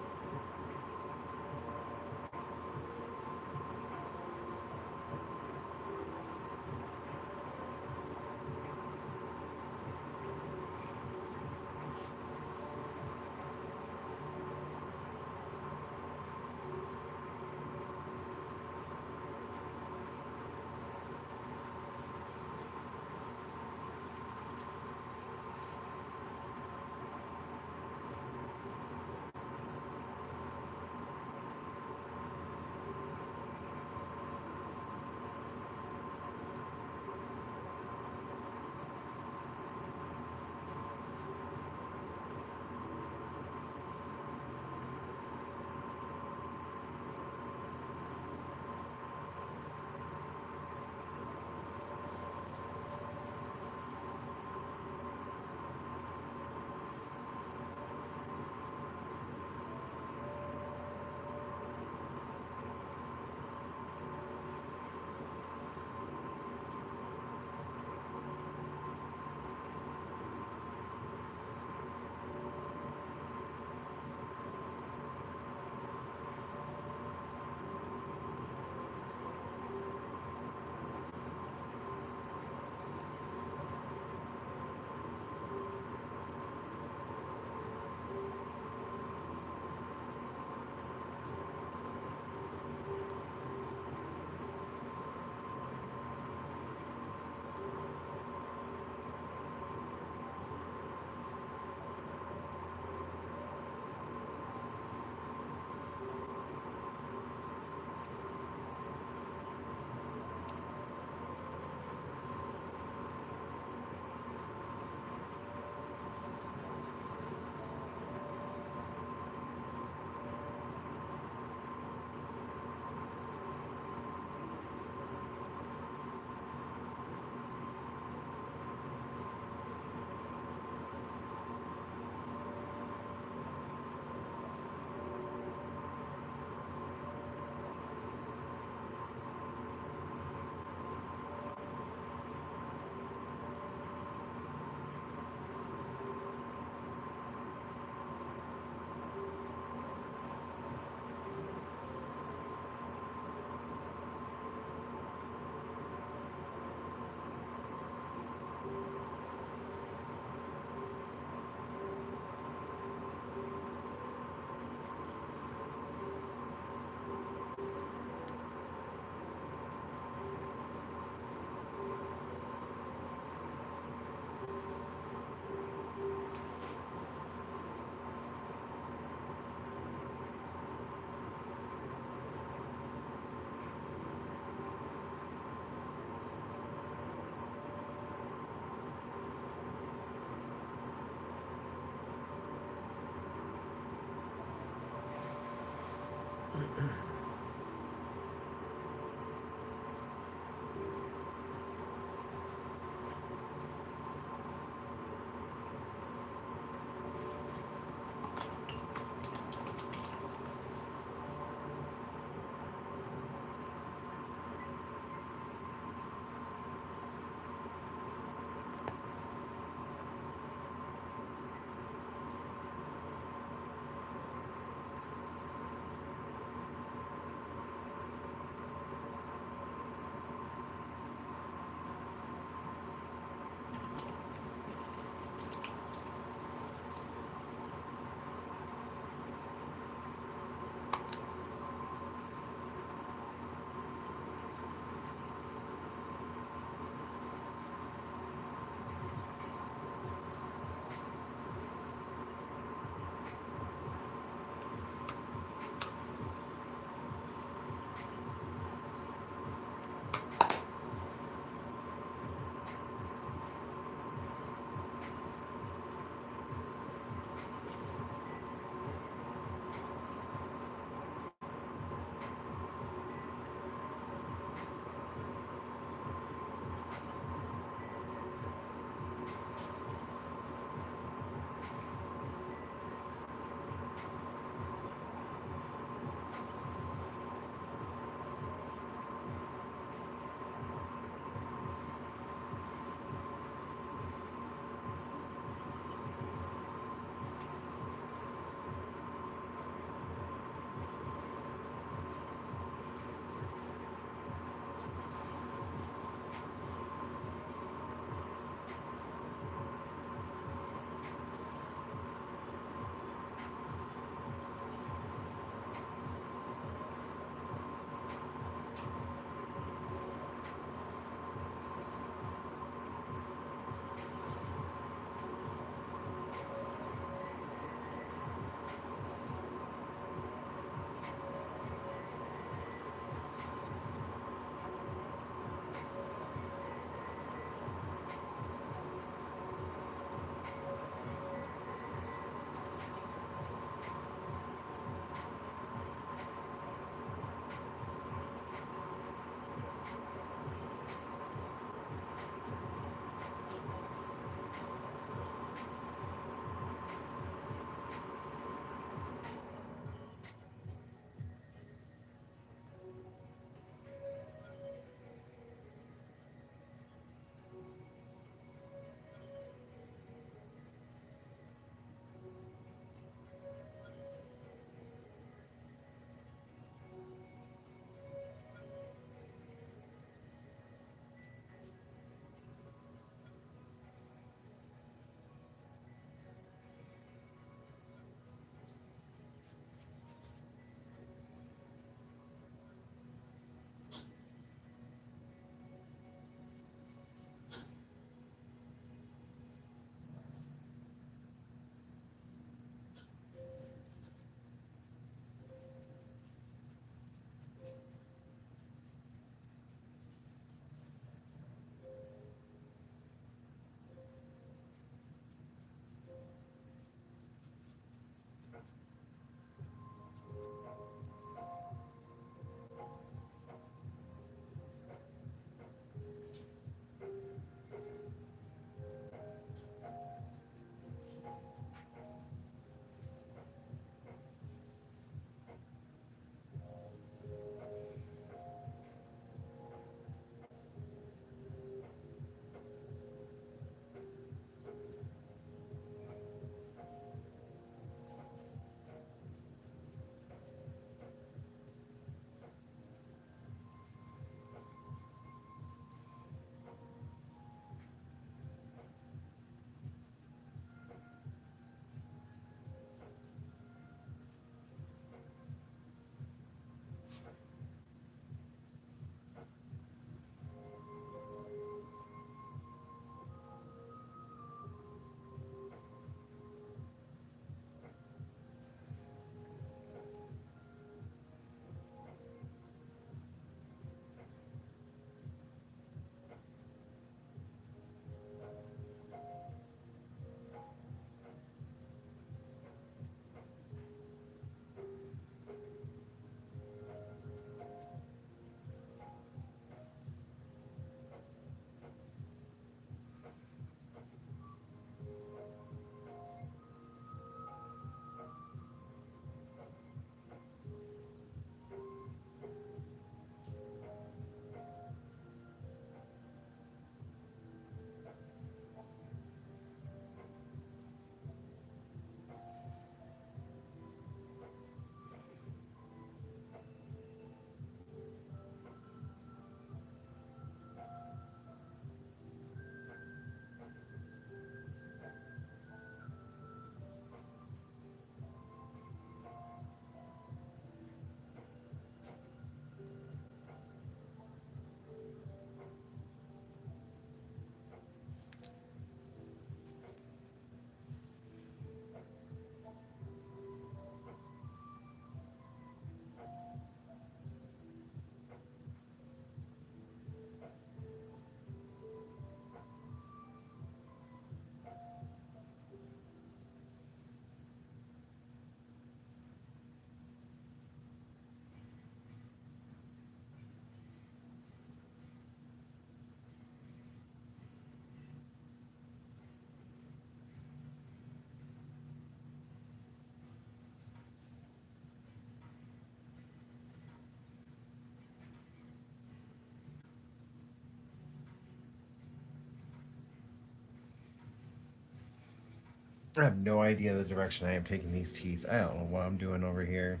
I have no idea the direction I am taking these teeth. I don't know what I'm doing over here.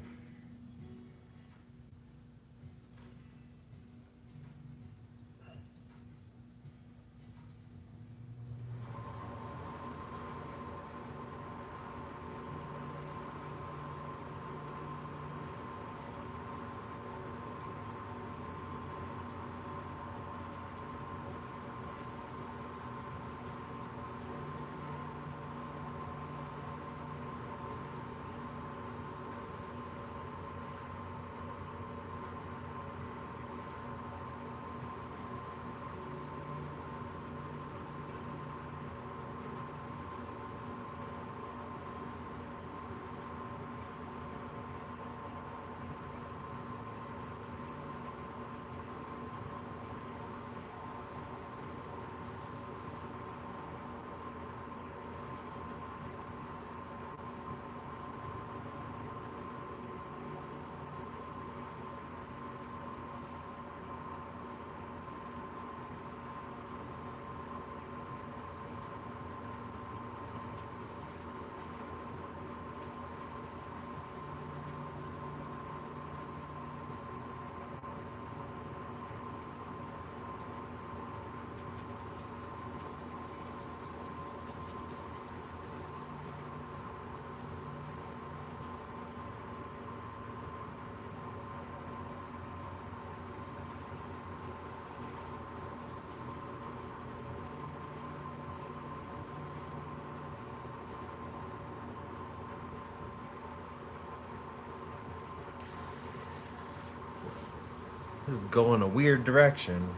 This is going a weird direction.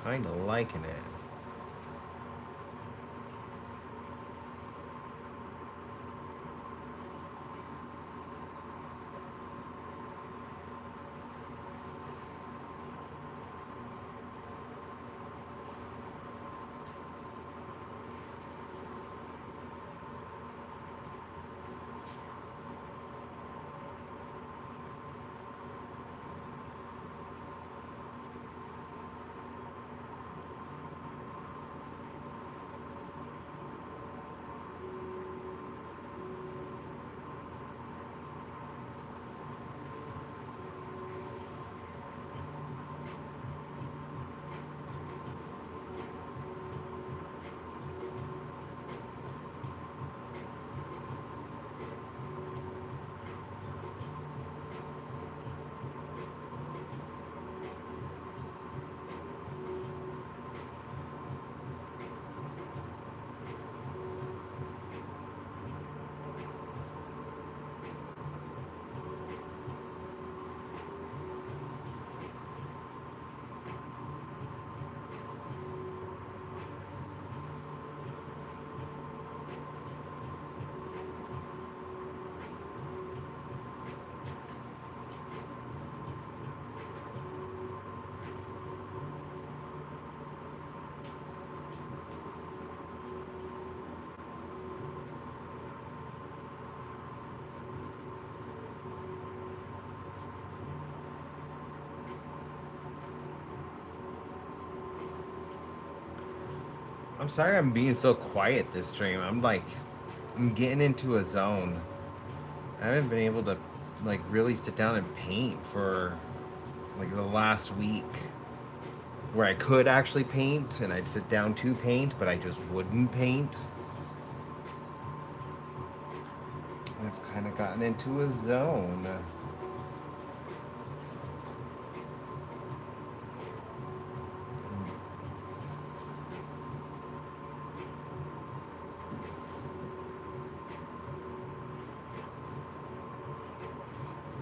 Kind of liking it. I'm sorry I'm being so quiet this stream. I'm getting into a zone. I haven't been able to like really sit down and paint for like the last week, where I could actually paint and I'd sit down to paint, but I just wouldn't paint. I've kind of gotten into a zone.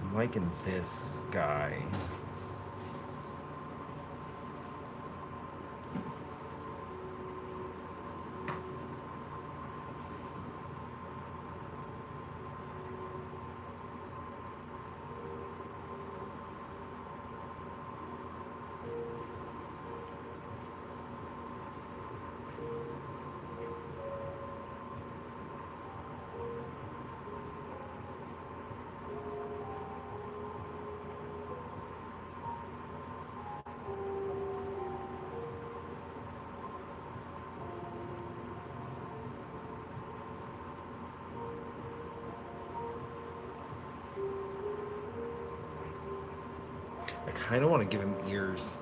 I'm liking this guy. I kind of want to give him ears.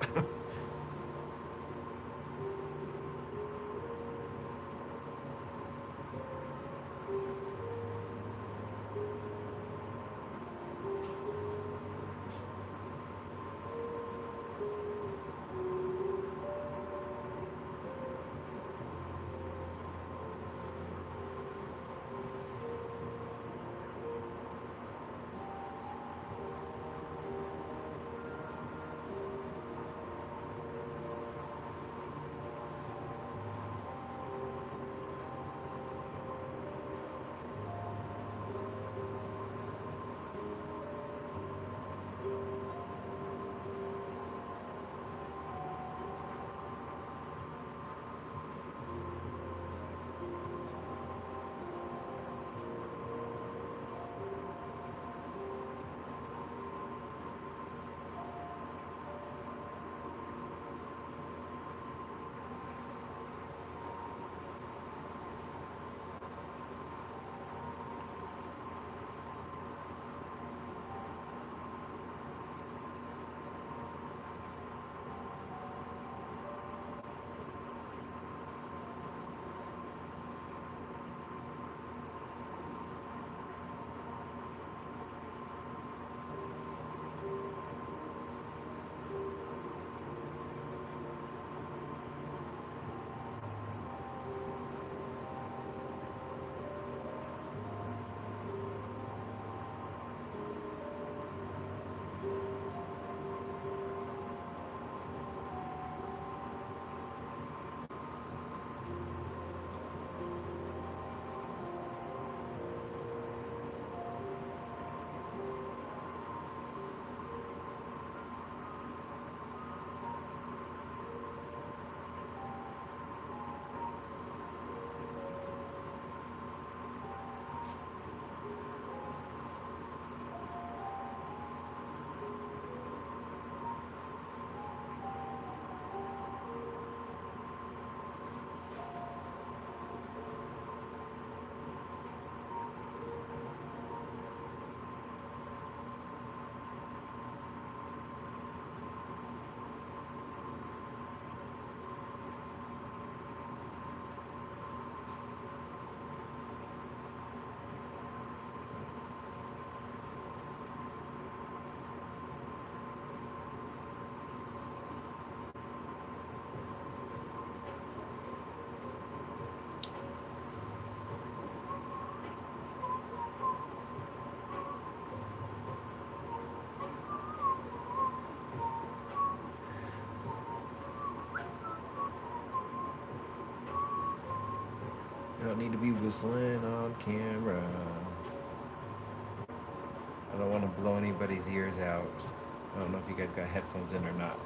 You don't need to be whistling on camera. I don't want to blow anybody's ears out. I don't know if you guys got headphones in or not.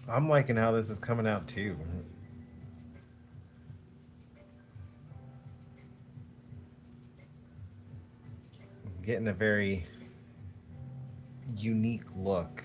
I'm liking how this is coming out too. Getting a very unique look.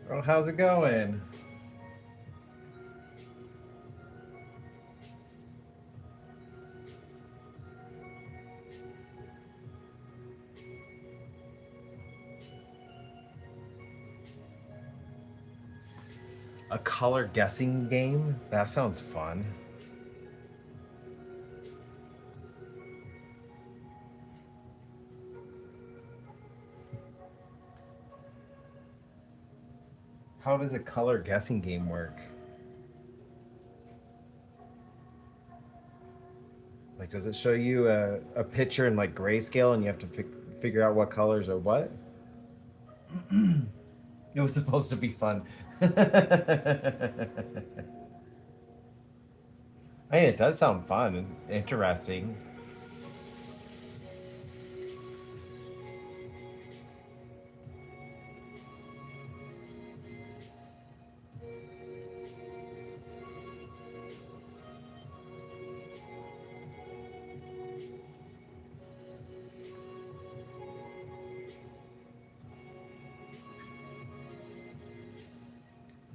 Oh, how's it going? A color guessing game? That sounds fun. How does a color guessing game work? Like, does it show you a picture in like grayscale and you have to figure out what colors are what? It was supposed to be fun. Hey, it does sound fun and interesting.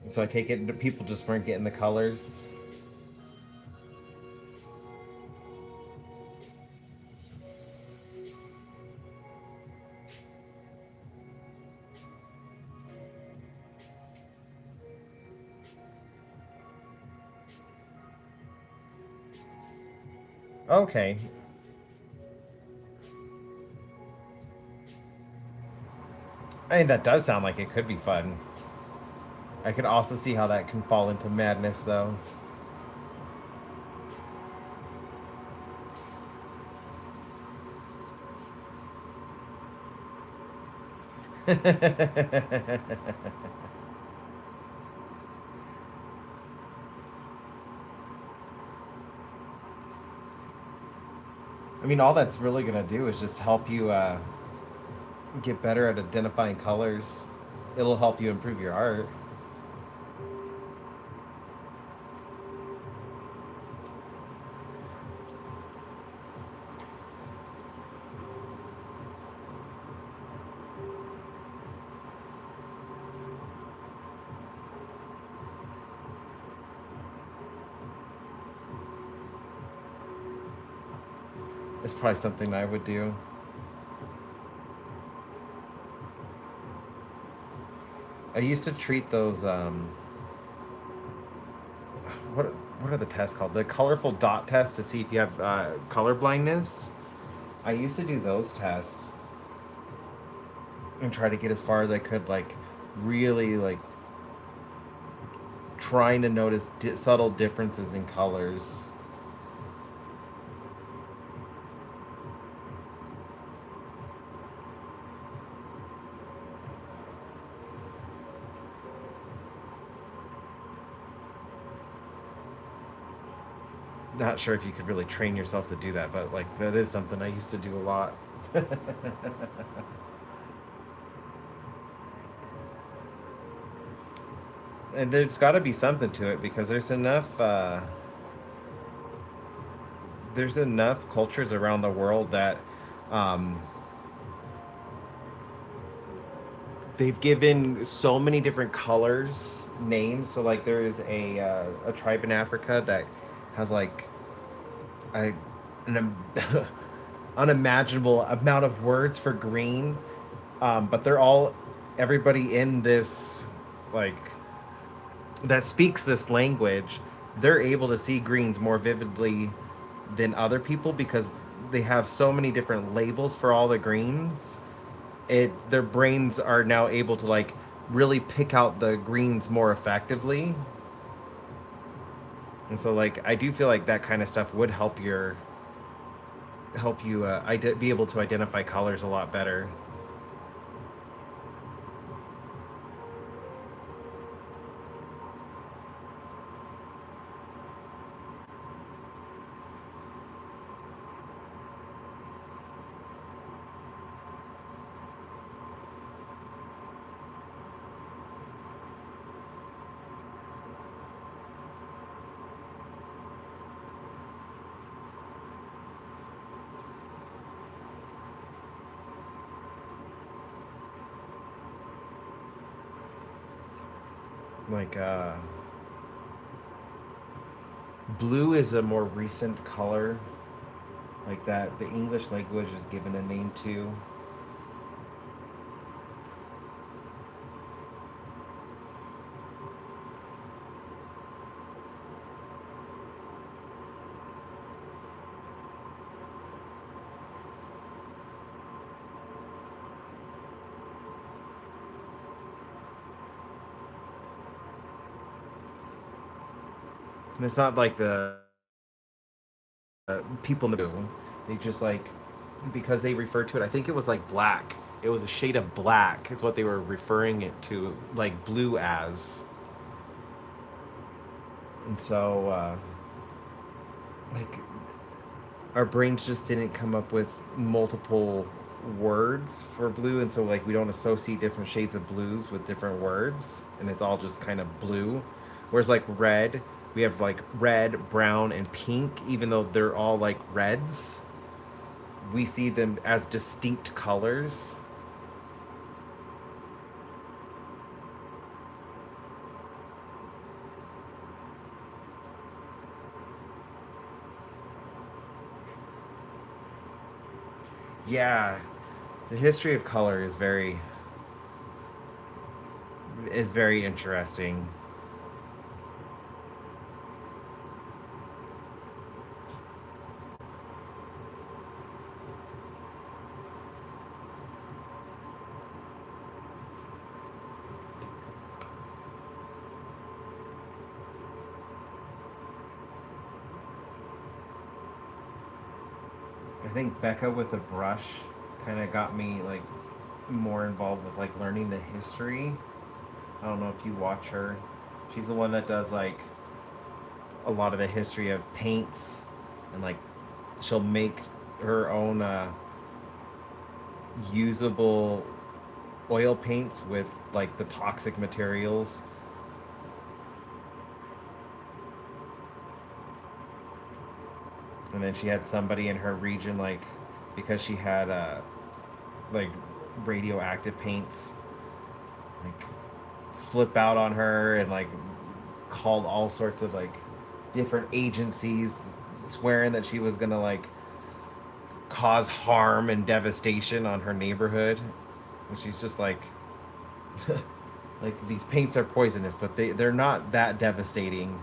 So I take it people just weren't getting the colors. Okay. I mean, that does sound like it could be fun. I could also see how that can fall into madness, though. I mean, all that's really going to do is just help you get better at identifying colors. It'll help you improve your art. It's probably something I would do. I used to treat those what what are the tests called? The colorful dot test to see if you have color blindness. I used to do those tests and try to get as far as I could, like really like trying to notice subtle differences in colors. Not sure if you could really train yourself to do that, but like that is something I used to do a lot. And there's got to be something to it because there's enough cultures around the world that um, they've given so many different colors names. So like there is a tribe in Africa that has like a an unimaginable amount of words for green, but they're all everybody in this like that speaks this language. They're able to see greens more vividly than other people because they have so many different labels for all the greens. It their brains are now able to like really pick out the greens more effectively. And so like I do feel like that kind of stuff would help you be able to identify colors a lot better. Like blue is a more recent color like that the English language is given a name to. And it's not like the people in the blue. They just like because they refer to it. I think it was like black. It was a shade of black. It's what they were referring it to, like blue as. And so, like, our brains just didn't come up with multiple words for blue, and so like we don't associate different shades of blues with different words, and it's all just kind of blue. Whereas like red, we have like red, brown, and pink, even though they're all like reds. We see them as distinct colors. Yeah, the history of color is very interesting. I think Becca with a brush kind of got me like more involved with like learning the history. I don't know if you watch her. She's the one that does like a lot of the history of paints and like she'll make her own usable oil paints with like the toxic materials. And then she had somebody in her region like because she had like radioactive paints like flip out on her and like called all sorts of like different agencies swearing that she was gonna like cause harm and devastation on her neighborhood. And she's just like Like these paints are poisonous, but they're not that devastating.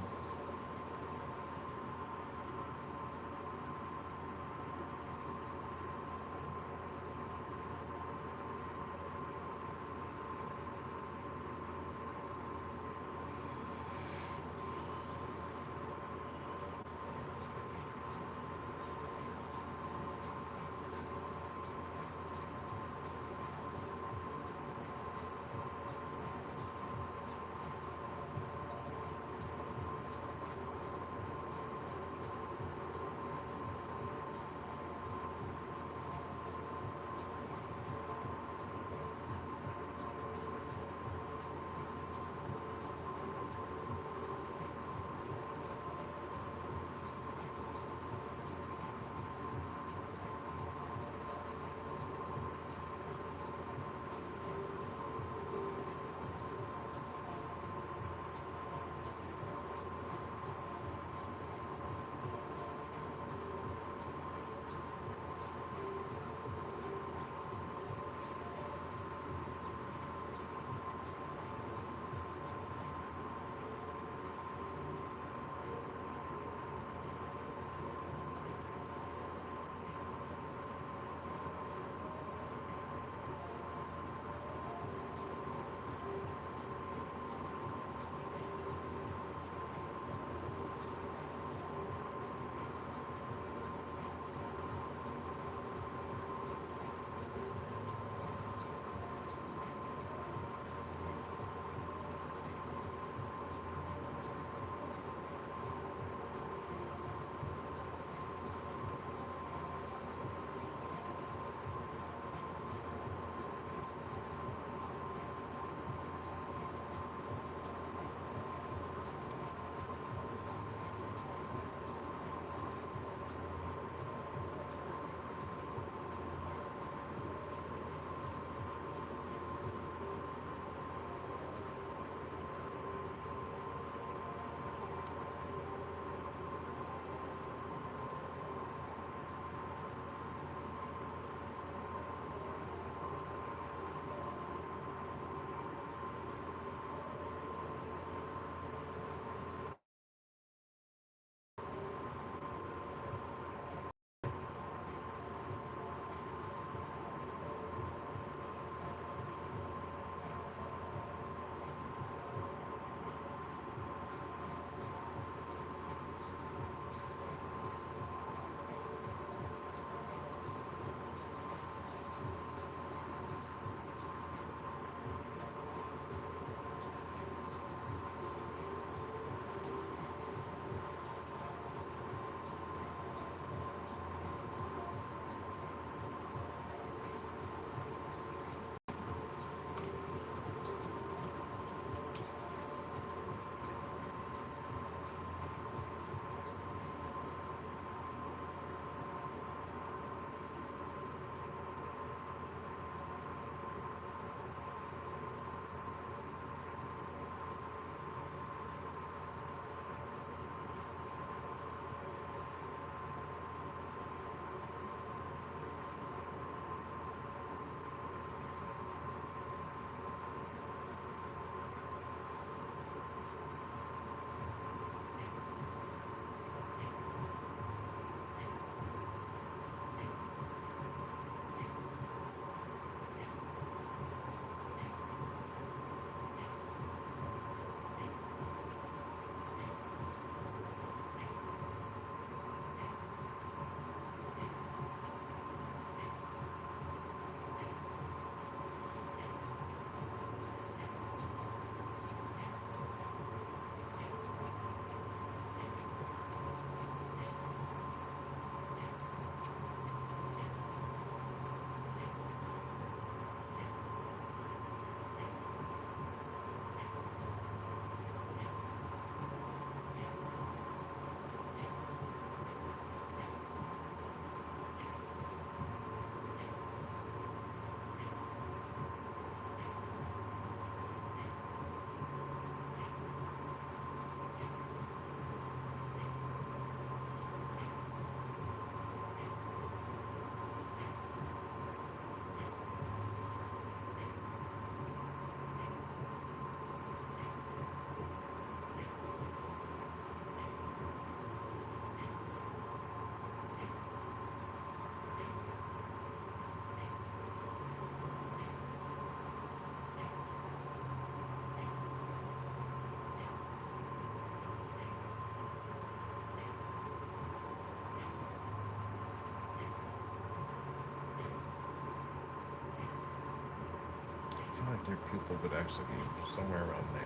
their pupil would actually be somewhere around there.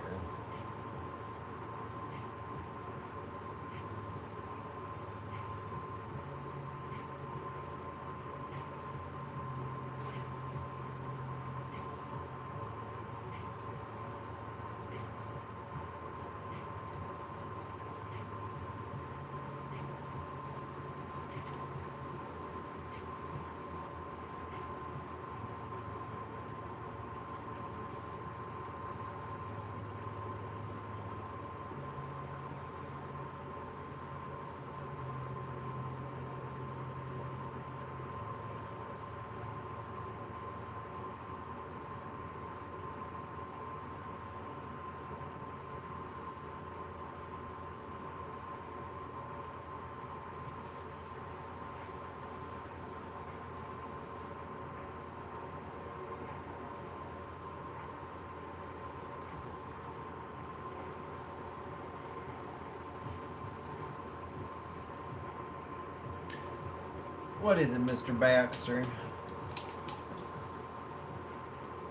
What is it, Mr. Baxter?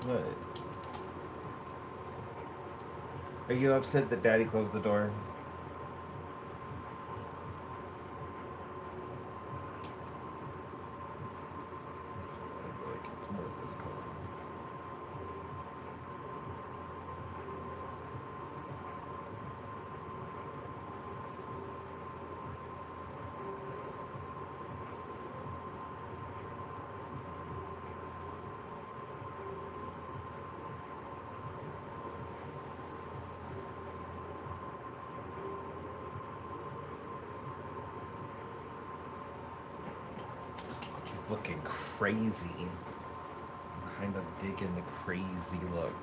What? Are you upset that Daddy closed the door? I feel like it's more this color. Looking crazy. I'm kind of digging the crazy look.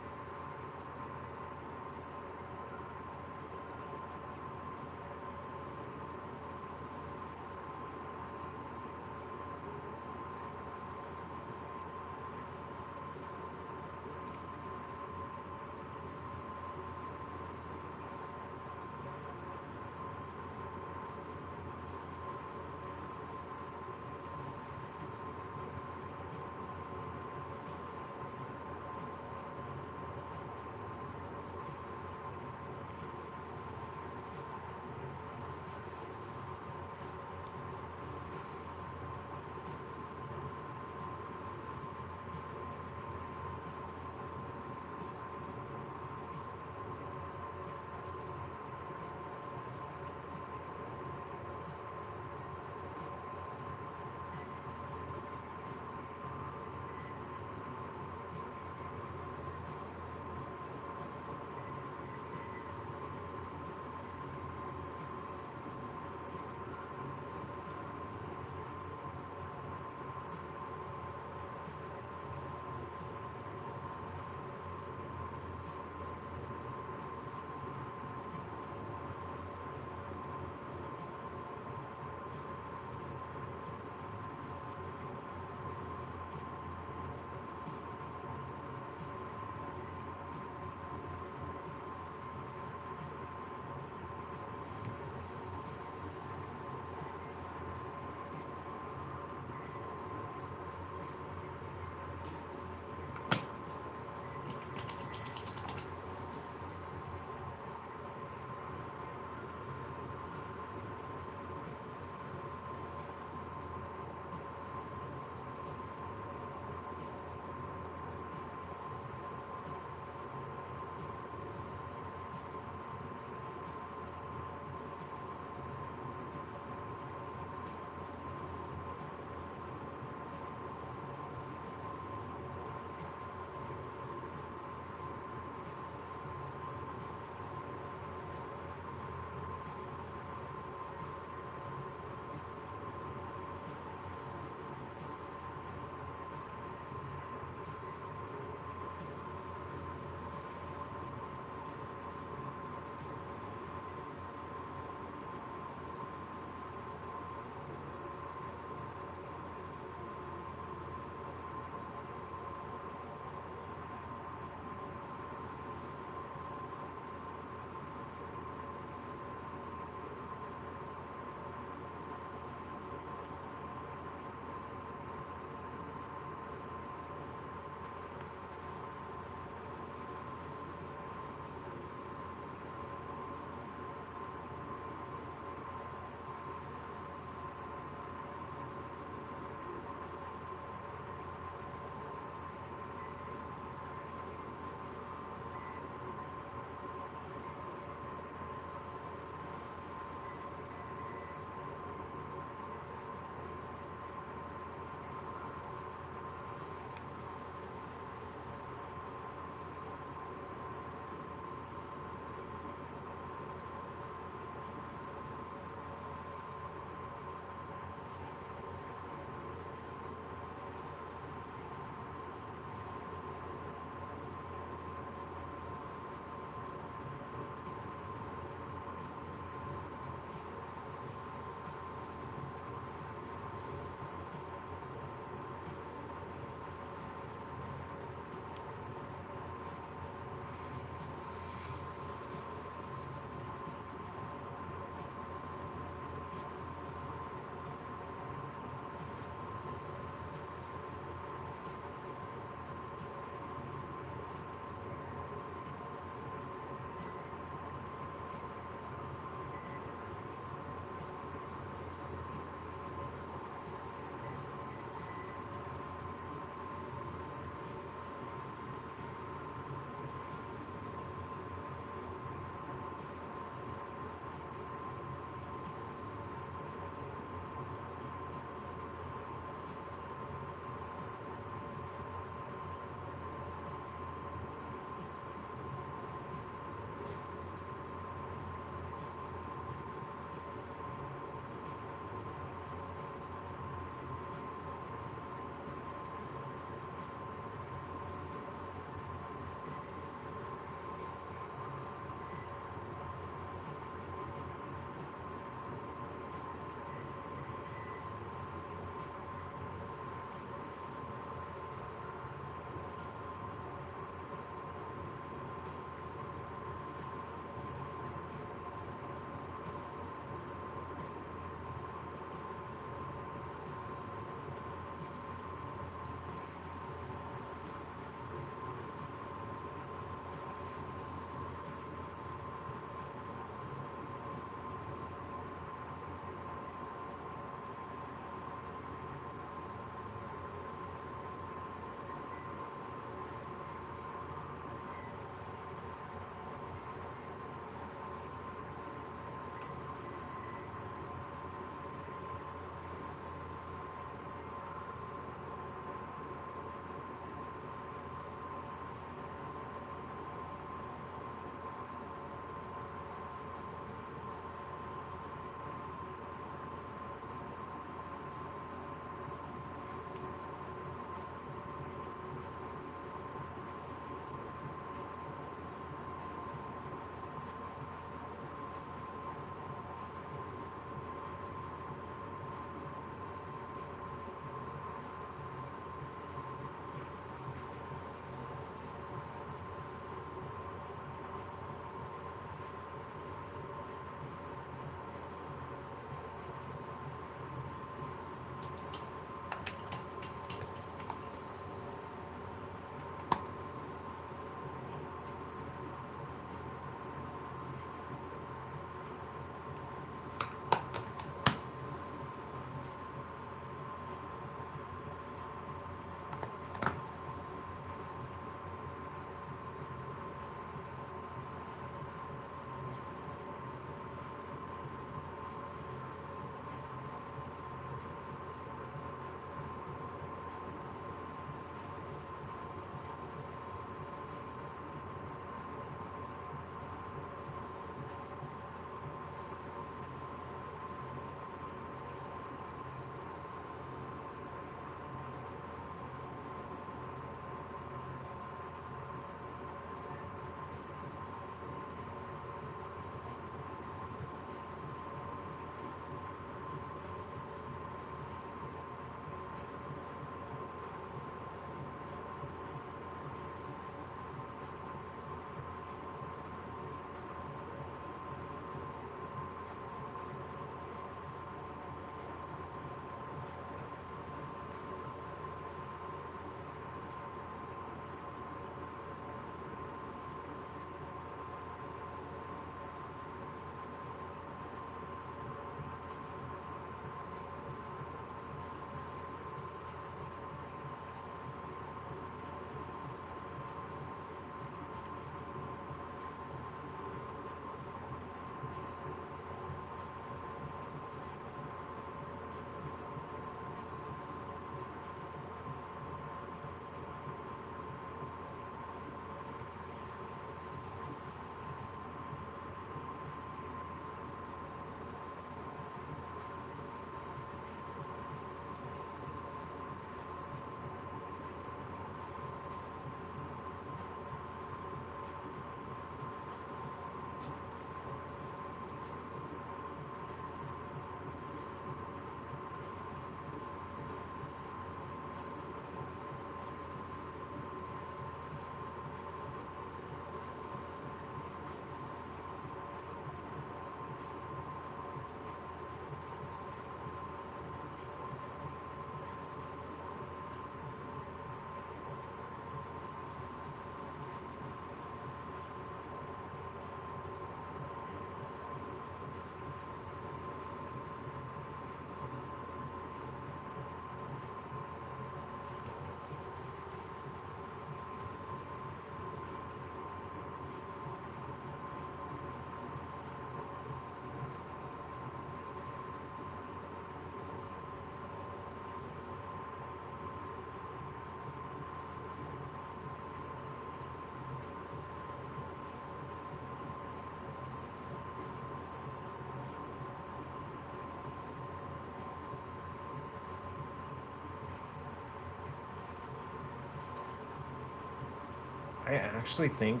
I actually think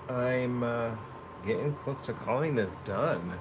I'm getting close to calling this done.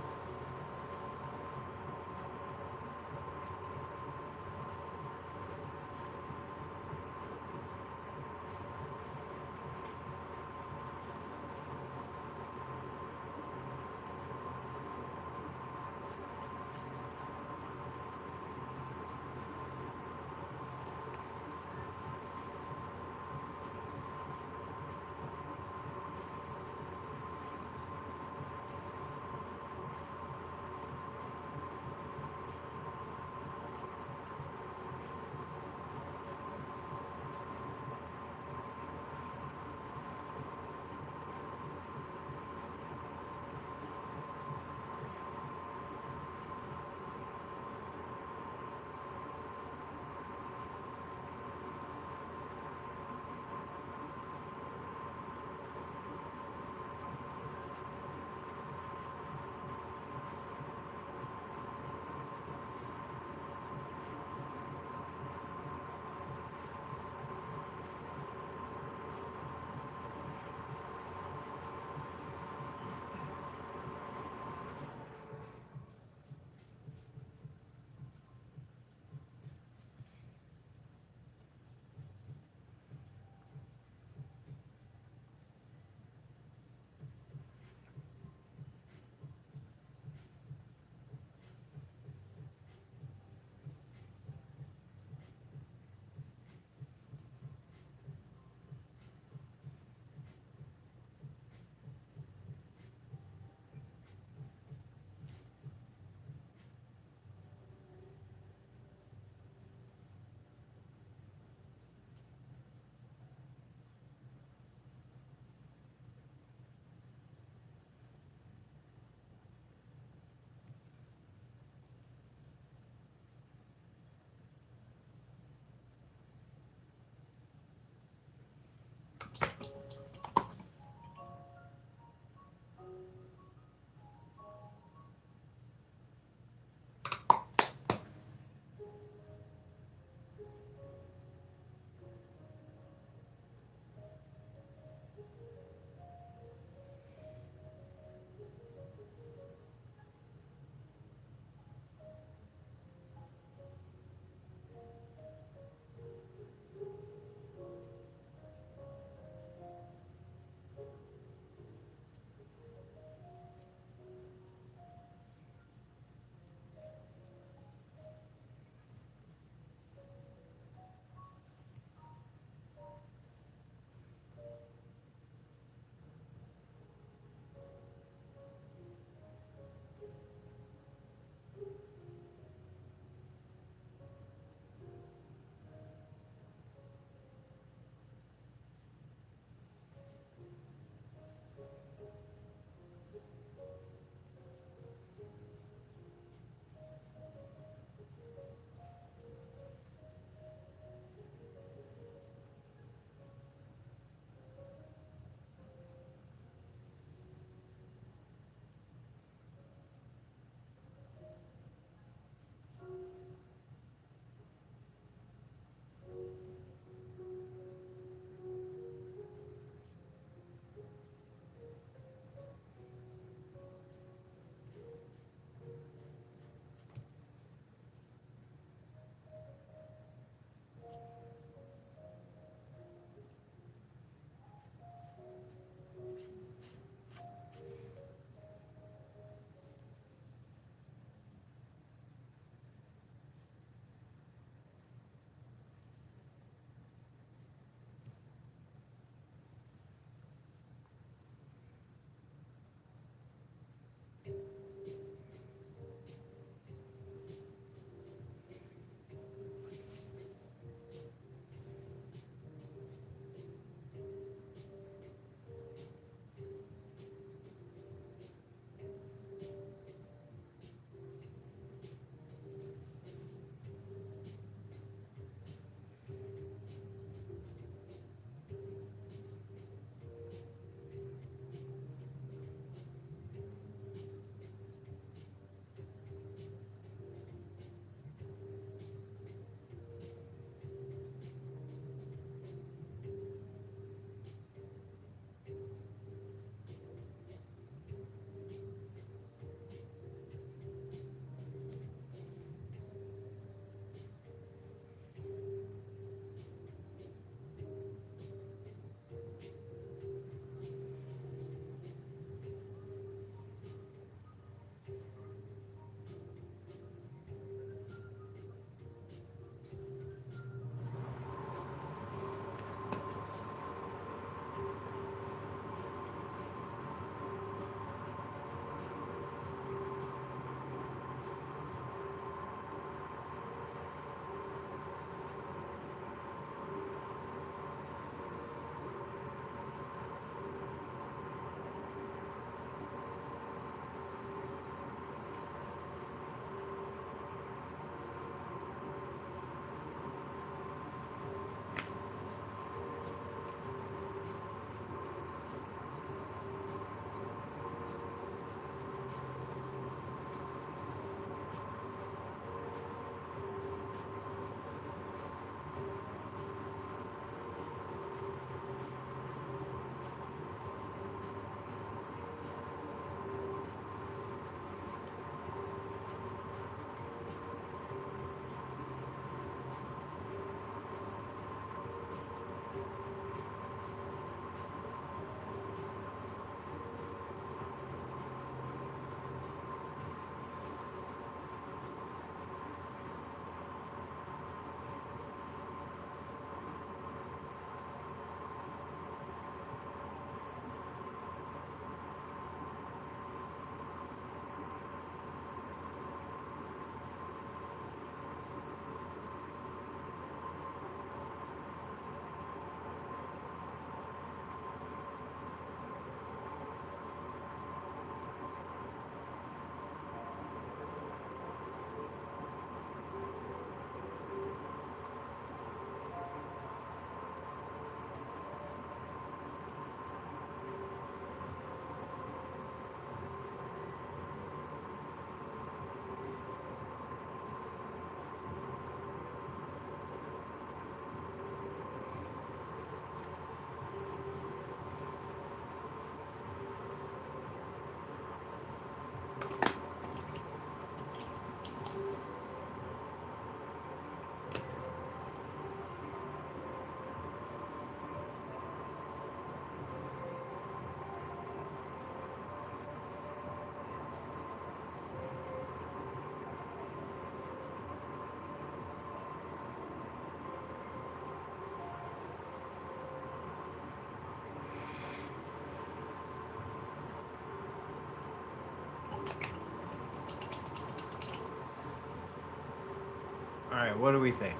Alright, what do we think?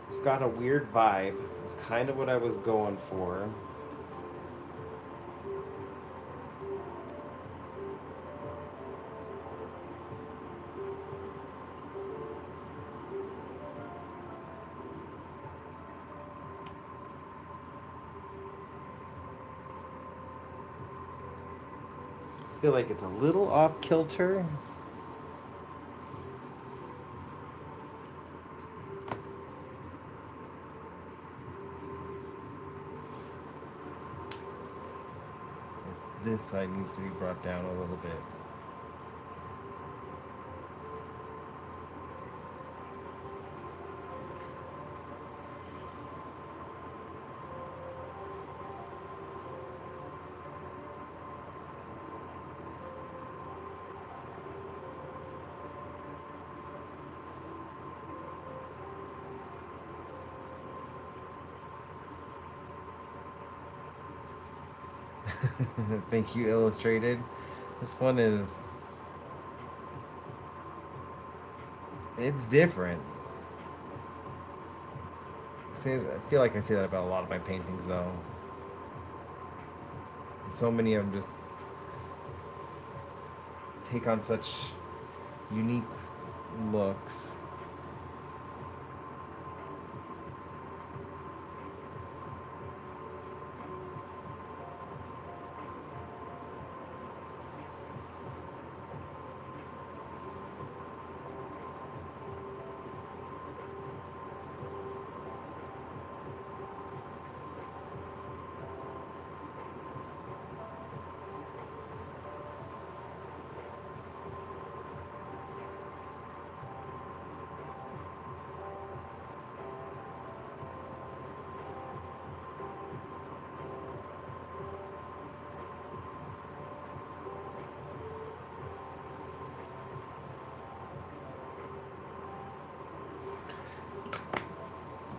It's got a weird vibe. It's kind of what I was going for. I feel like it's a little off kilter. This side needs to be brought down a little bit. Thank you, Illustrated. This one is... it's different. I feel like I say that about a lot of my paintings, though. So many of them just take on such unique looks.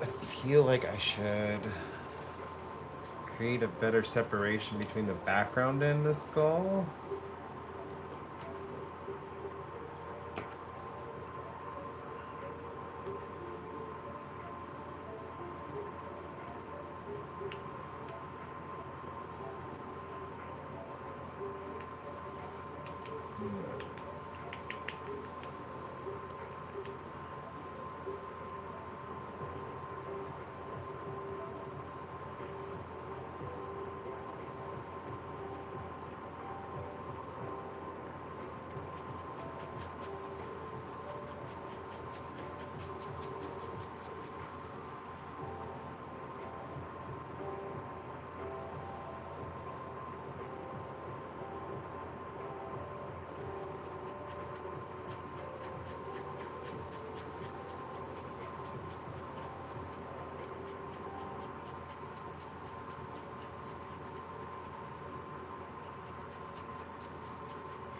I feel like I should create a better separation between the background and the skull.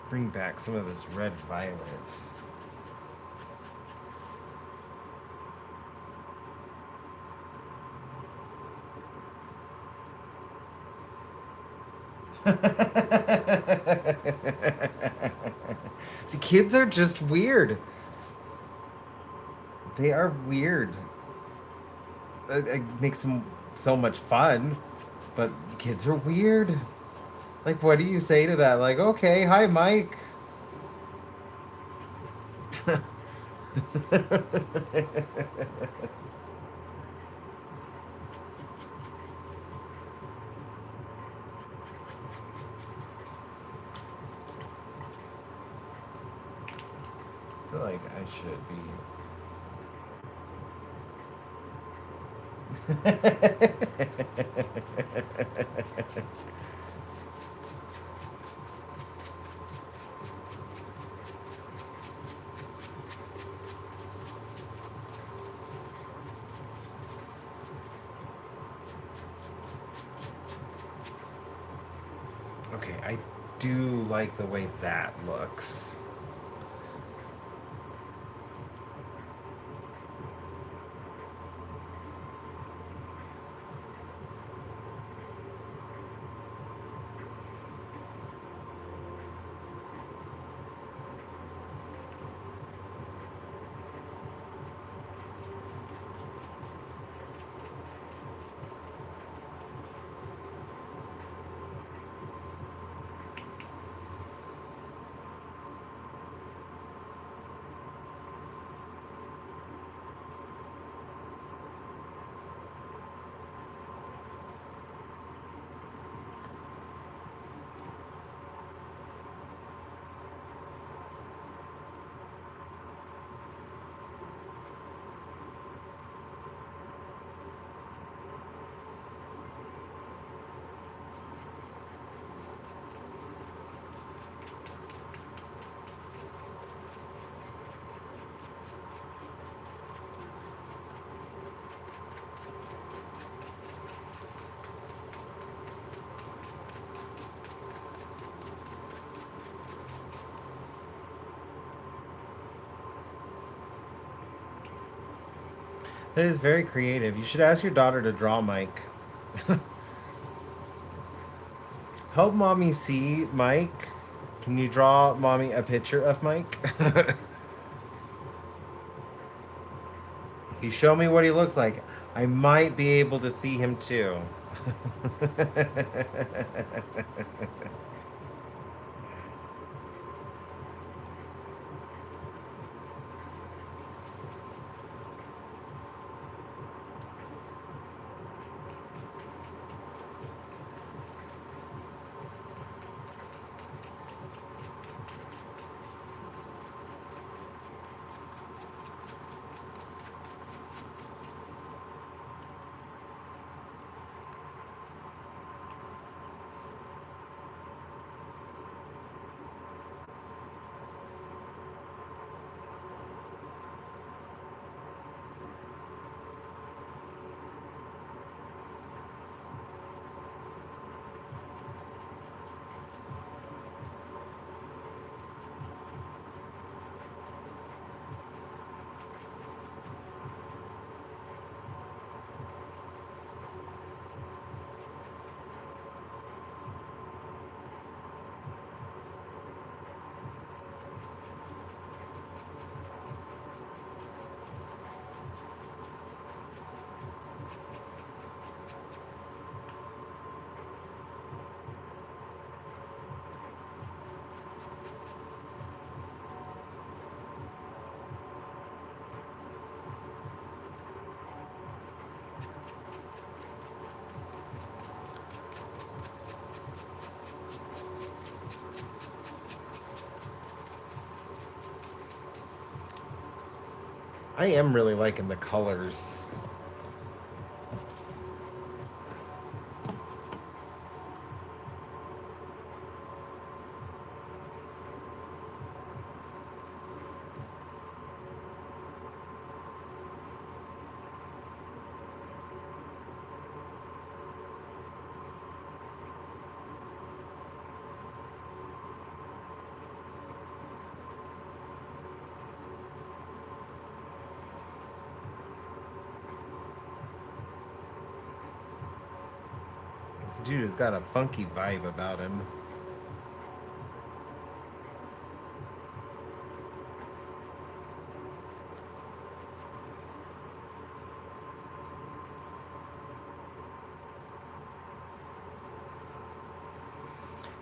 Bring back some of this red violet. See, kids are just weird. They are weird. It makes them so much fun, but kids are weird. Like, what do you say to that? Like, okay, hi, Mike. I feel like I should be. Okay, I do like the way that looks. That is very creative. You should ask your daughter to draw, Mike. Help mommy see Mike. Can you draw mommy a picture of Mike? If you show me what he looks like, I might be able to see him too. I am really liking the colors. This dude has got a funky vibe about him.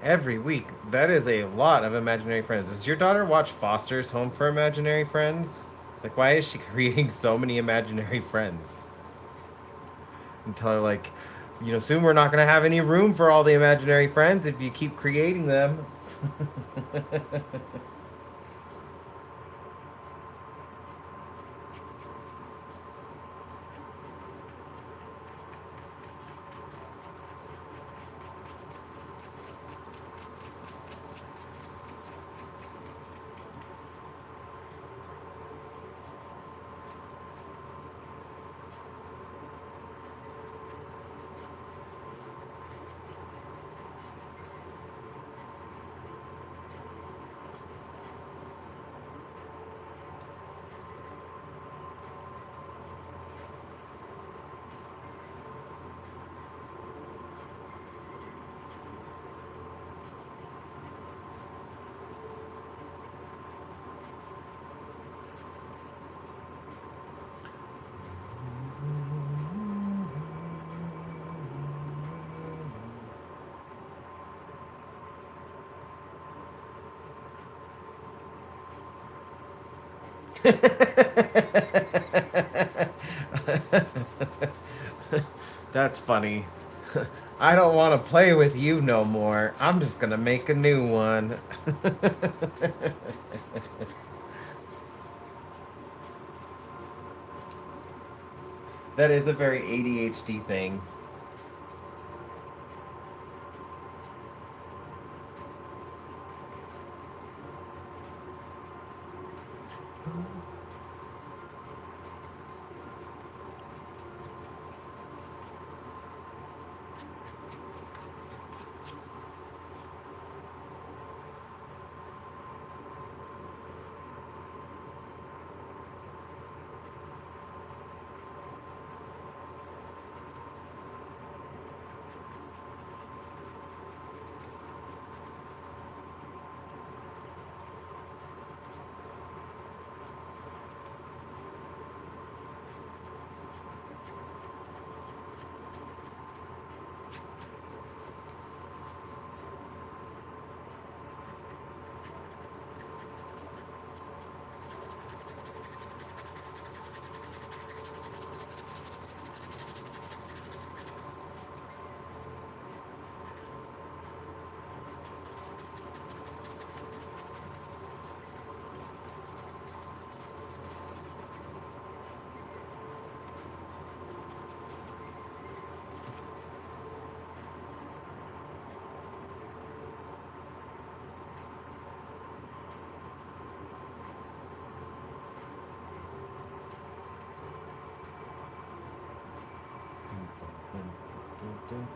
Every week, that is a lot of imaginary friends. Does your daughter watch Foster's Home for Imaginary Friends? Like, why is she creating so many imaginary friends? And tell her, like, soon we're not going to have any room for all the imaginary friends if you keep creating them. That's funny. I don't want to play with you no more. I'm just going to make a new one. That is a very ADHD thing.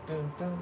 Dun, dun.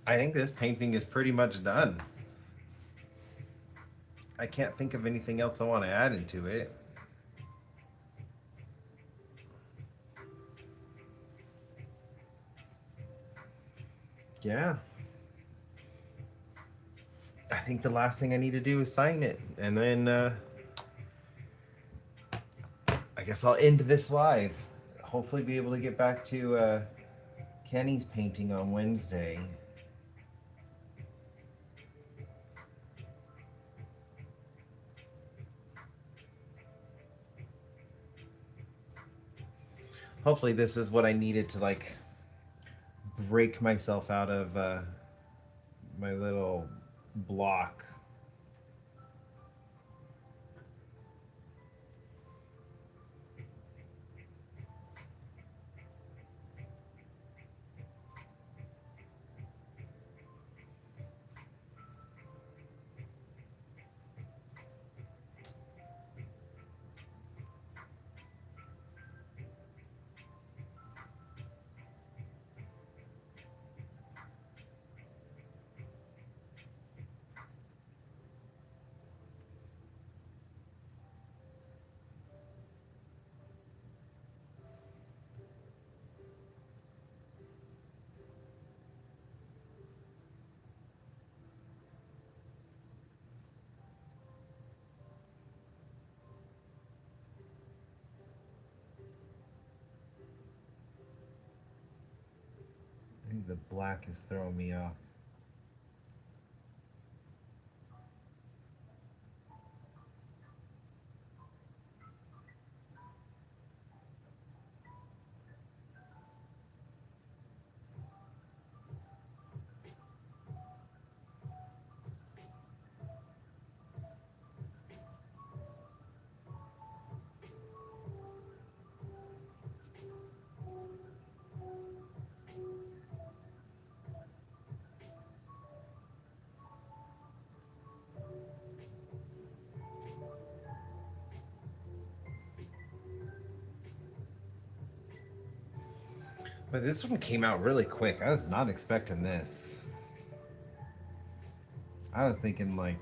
I think this painting is pretty much done. I can't think of anything else I want to add into it. Yeah. I think the last thing I need to do is sign it. And then I guess I'll end this live. Hopefully be able to get back to Kenny's painting on Wednesday. Hopefully this is what I needed to like break myself out of my little block. I think the black is throwing me off. But this one came out really quick. I was not expecting this. I was thinking like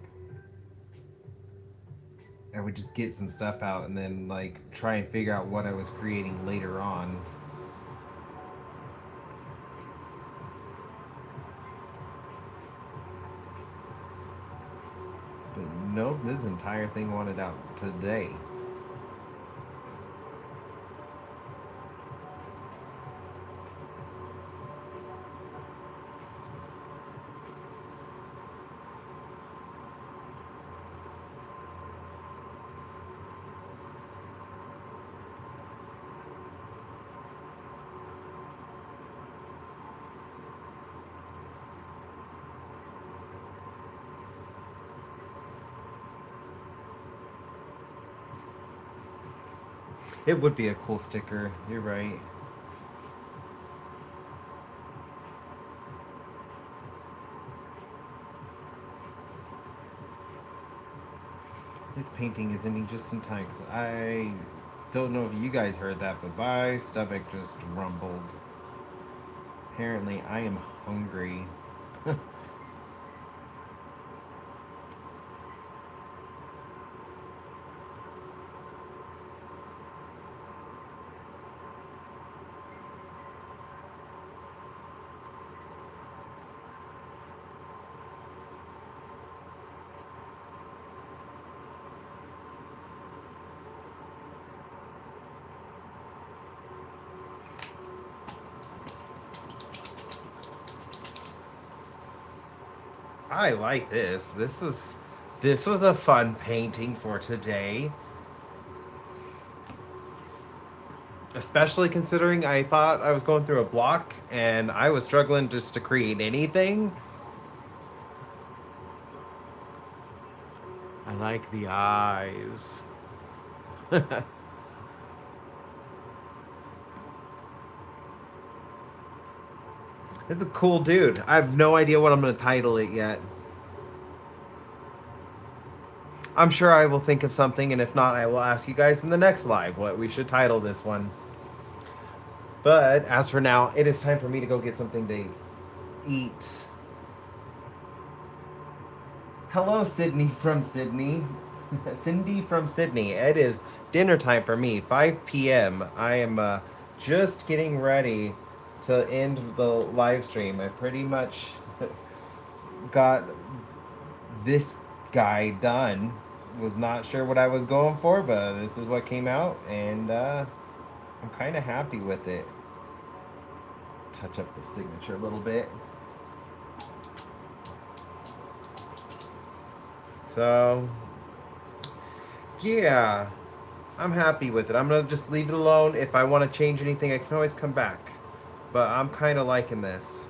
I would just get some stuff out and then like try and figure out what I was creating later on. But nope, this entire thing wanted out today. It would be a cool sticker. You're right. This painting is ending just in time because I don't know if you guys heard that, but my stomach just rumbled. Apparently, I am hungry. I like this. This was a fun painting for today. Especially considering I thought I was going through a block and I was struggling just to create anything. I like the eyes. It's a cool dude. I have no idea what I'm going to title it yet. I'm sure I will think of something, and if not, I will ask you guys in the next live what we should title this one. But as for now, it is time for me to go get something to eat. Hello, Sydney from Sydney. Cindy from Sydney. It is dinner time for me, 5 p.m. I am just getting ready to end the live stream. I pretty much got this guy done. Was not sure what I was going for, but this is what came out, and I'm kind of happy with it. Touch up the signature a little bit. So, yeah. I'm happy with it. I'm gonna just leave it alone. If I want to change anything, I can always come back. But I'm kind of liking this,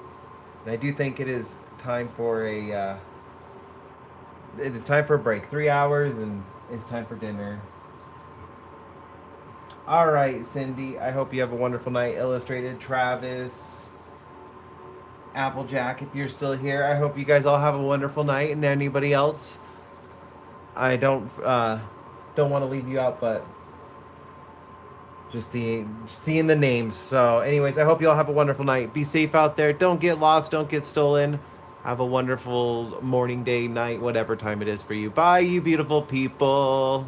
and I do think it is time for a. It is time for a break. 3 hours, and it's time for dinner. All right, Cindy. I hope you have a wonderful night. Illustrated, Travis, Applejack. If you're still here, I hope you guys all have a wonderful night. And anybody else, I don't want to leave you out, but just seeing the names. So, anyways, I hope you all have a wonderful night. Be safe out there. Don't get lost. Don't get stolen. Have a wonderful morning, day, night, whatever time it is for you. Bye, you beautiful people.